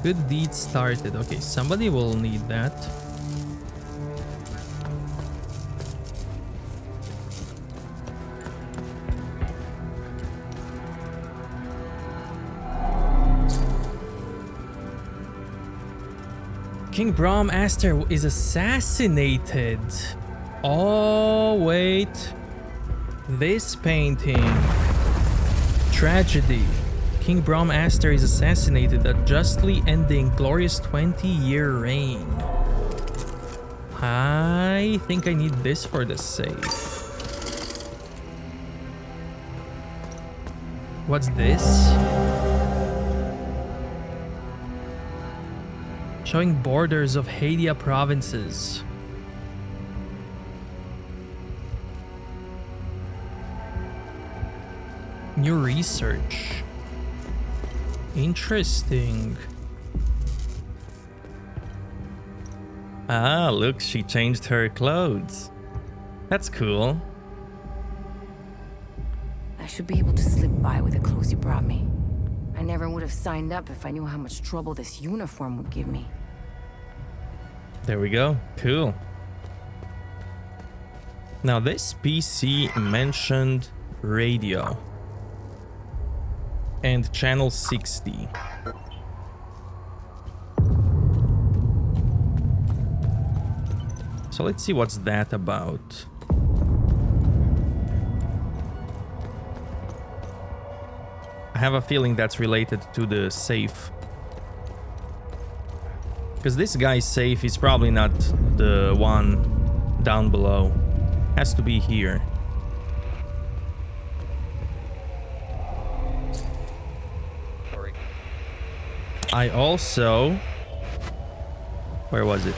Good deed started. Okay, somebody will need that. King Brom Astor is assassinated. Oh, wait. This painting. Tragedy. King Brom Astor is assassinated at justly ending glorious 20-year reign. I think I need this for the save. What's this? Showing borders of Hadia provinces. New research. Interesting. Ah, look, she changed her clothes. That's cool. I should be able to slip by with the clothes you brought me. I never would have signed up if I knew how much trouble this uniform would give me. There we go. Cool. Now this PC mentioned radio. And channel 60. So let's see what's that about. I have a feeling that's related to the safe. Because this guy's safe is probably not the one down below. Has to be here. I also... Where was it?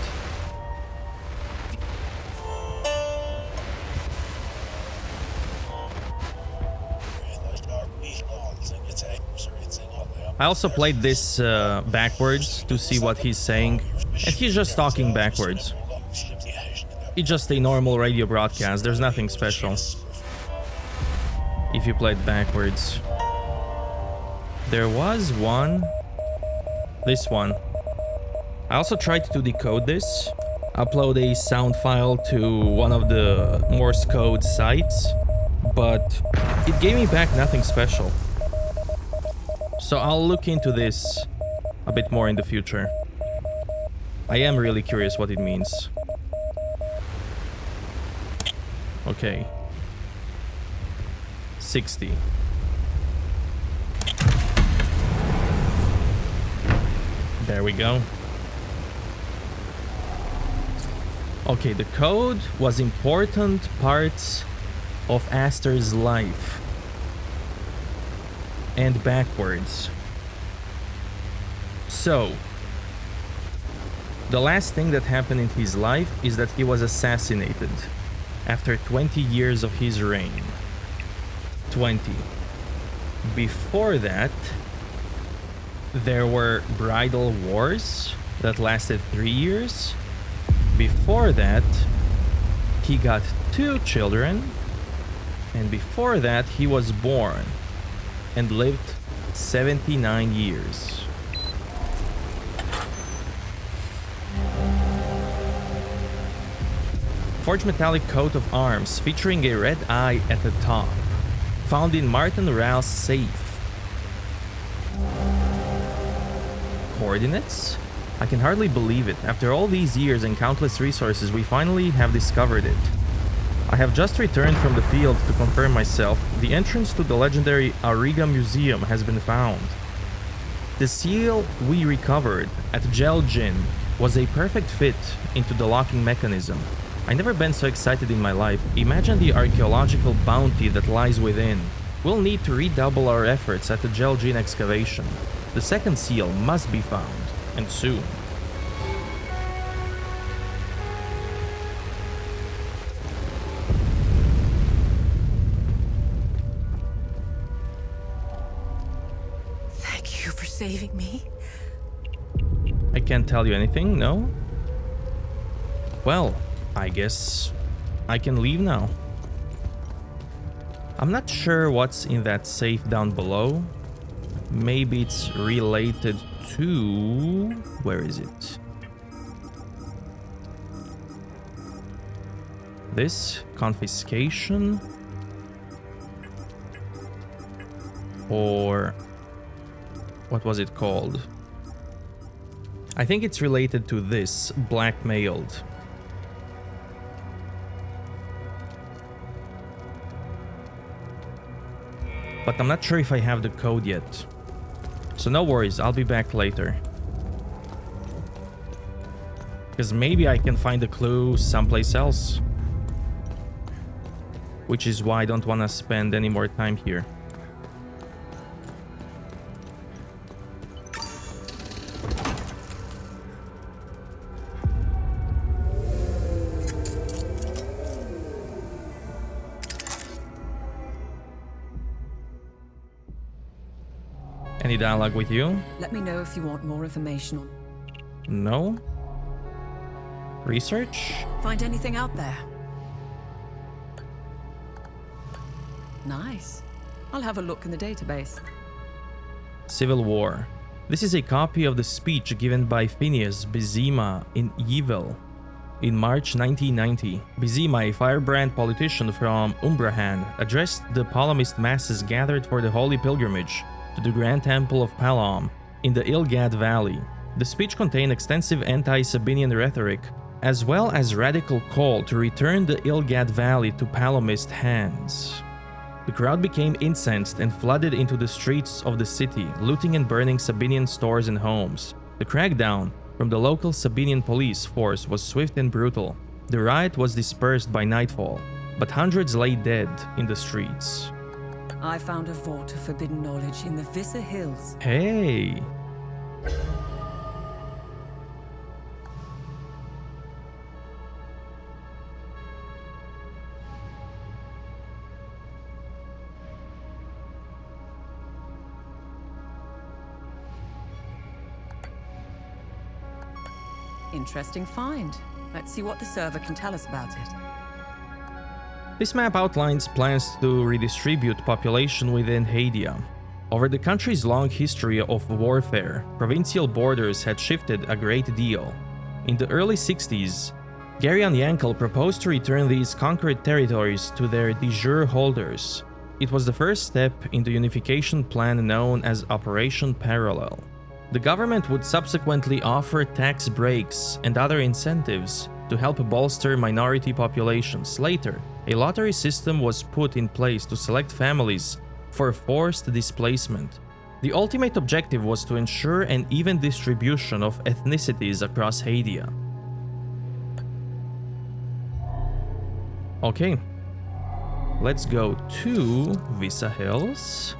I also played this backwards to see what he's saying, and he's just talking backwards. It's just a normal radio broadcast, there's nothing special. If you played backwards. There was one... This one. I also tried to decode this, upload a sound file to one of the Morse code sites, but it gave me back nothing special. So I'll look into this a bit more in the future. I am really curious what it means. Okay. 60. There we go. Okay, the code was important parts of Astor's life. And backwards. So, the last thing that happened in his life is that he was assassinated after 20 years of his reign. 20. Before that, there were bridal wars that lasted 3 years. Before that, he got 2 children. And before that, he was born and lived 79 years. forged metallic coat of arms featuring a red eye at the top, found in Martin Ralph's safe. Coordinates? I can hardly believe it. After all these years and countless resources, we finally have discovered it. I have just returned from the field to confirm myself. The entrance to the legendary Auriga Museum has been found. The seal we recovered at Jelgin was a perfect fit into the locking mechanism. I've never been so excited in my life. Imagine the archaeological bounty that lies within. We'll need to redouble our efforts at the Jelgin excavation. The second seal must be found, and soon. Thank you for saving me. I can't tell you anything, no? Well, I guess I can leave now. I'm not sure what's in that safe down below. Maybe it's related to... where is it? This? Confiscation? Or... what was it called? I think it's related to this, blackmailed. But I'm not sure if I have the code yet. So no worries, I'll be back later. Because maybe I can find a clue someplace else. Which is why I don't want to spend any more time here. Any dialogue with you? Let me know if you want more information on... No? Research? Find anything out there? Nice. I'll have a look in the database. Civil War. This is a copy of the speech given by Phineas Bizima in Yvel in March 1990. Bizima, a firebrand politician from Umbrahan, addressed the Palamist masses gathered for the holy pilgrimage to the Grand Temple of Palam in the Ilgad Valley. The speech contained extensive anti-Sabinian rhetoric, as well as radical call to return the Ilgad Valley to Palamist hands. The crowd became incensed and flooded into the streets of the city, looting and burning Sabinian stores and homes. The crackdown from the local Sabinian police force was swift and brutal. The riot was dispersed by nightfall, but hundreds lay dead in the streets. I found a vault of forbidden knowledge in the Vissa Hills. Hey! Interesting find. Let's see what the server can tell us about it. This map outlines plans to redistribute population within Hadia. Over the country's long history of warfare, provincial borders had shifted a great deal. In the early 60s, Garion Yankel proposed to return these conquered territories to their de jure holders. It was the first step in the unification plan known as Operation Parallel. The government would subsequently offer tax breaks and other incentives to help bolster minority populations. Later, a lottery system was put in place to select families for forced displacement. The ultimate objective was to ensure an even distribution of ethnicities across Hadia. Okay, let's go to Vissa Hills.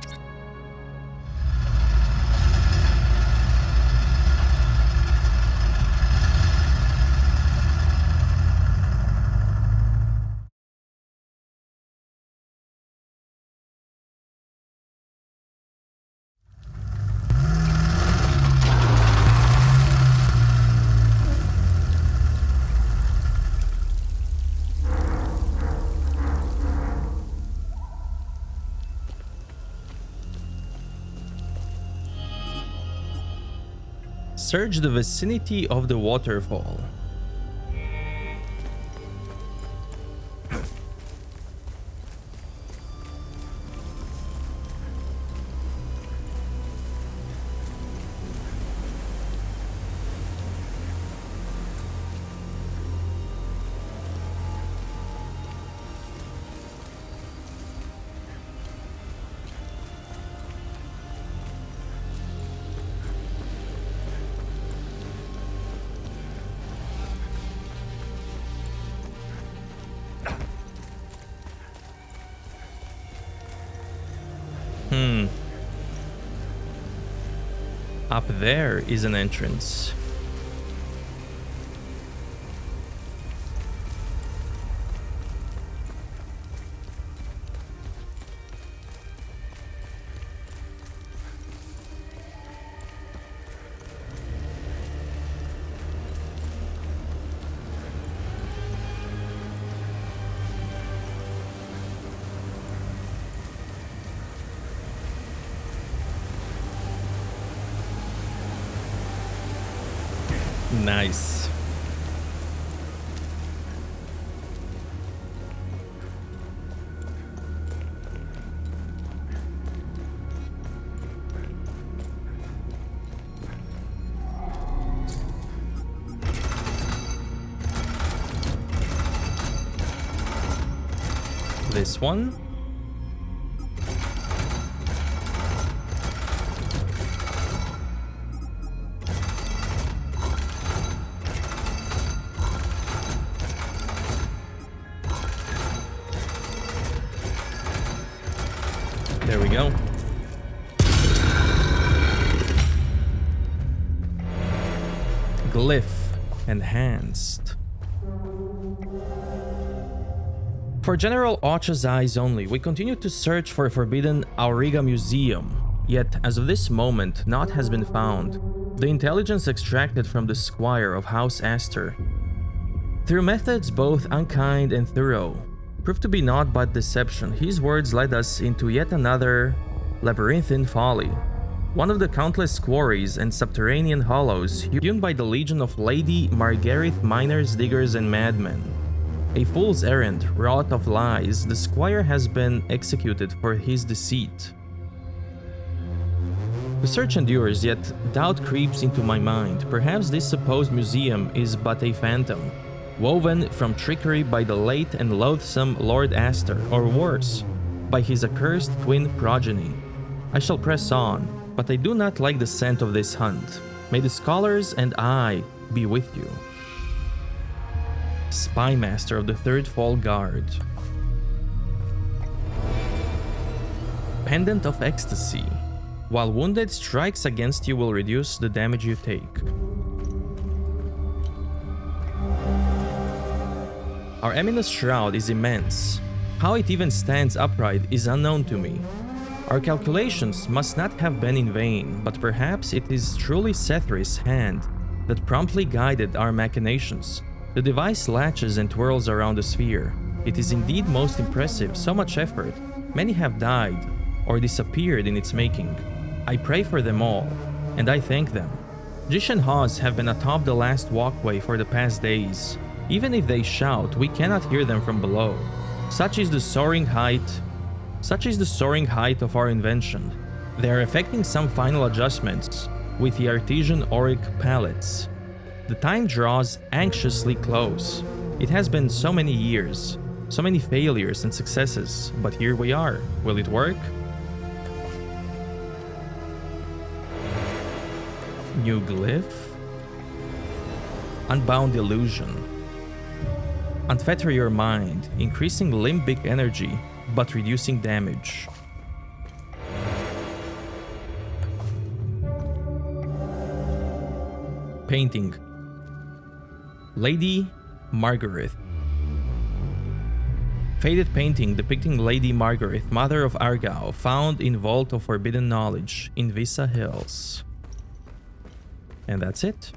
Search the vicinity of the waterfall. Up there is an entrance. Nice. This one. There we go. Glyph enhanced. For General Ocha's eyes only, we continue to search for a forbidden Auriga museum, yet as of this moment, naught has been found. The intelligence extracted from the squire of House Astor, through methods both unkind and thorough, proved to be naught but deception. His words led us into yet another labyrinthine folly, one of the countless quarries and subterranean hollows hewn by the legion of Lady Margareth miners, diggers, and madmen. A fool's errand, wrought of lies, the squire has been executed for his deceit. The search endures, yet doubt creeps into my mind. Perhaps this supposed museum is but a phantom, woven from trickery by the late and loathsome Lord Astor, or worse, by his accursed twin progeny. I shall press on, but I do not like the scent of this hunt. May the scholars and I be with you. Spymaster of the 3rd Fall Guard. Pendant of Ecstasy. While wounded, strikes against you will reduce the damage you take. Our eminous shroud is immense. How it even stands upright is unknown to me. Our calculations must not have been in vain, but perhaps it is truly Sethris' hand that promptly guided our machinations. The device latches and twirls around the sphere. It is indeed most impressive, so much effort. Many have died or disappeared in its making. I pray for them all, and I thank them. Jish and Hawes have been atop the last walkway for the past days. Even if they shout, we cannot hear them from below. Such is the soaring height of our invention. They are effecting some final adjustments with the artesian auric palettes. The time draws anxiously close. It has been so many years, so many failures and successes, but here we are. Will it work? New glyph? Unbound illusion. Unfetter your mind, increasing limbic energy, but reducing damage. Painting. Lady Margareth. Faded painting depicting Lady Margareth, Mother of Argyle, found in Vault of Forbidden Knowledge in Visa Hills. And that's it.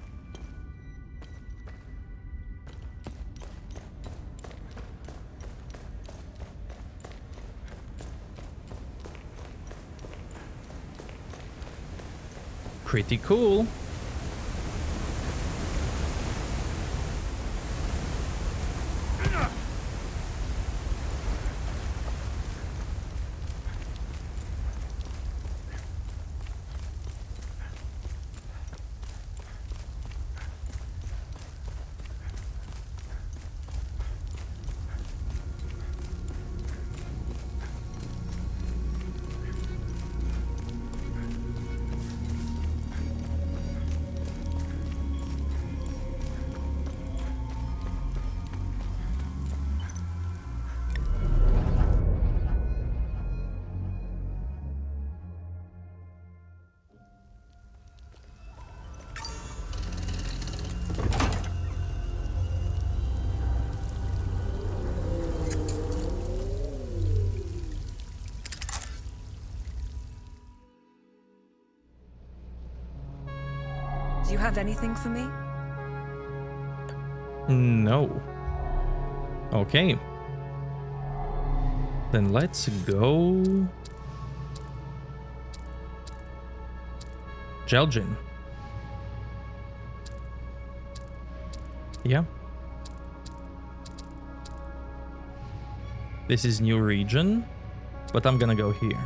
Pretty cool. you have anything for me? No. Okay. Then let's go... Jelgin. Yeah. This is new region, but I'm gonna go here.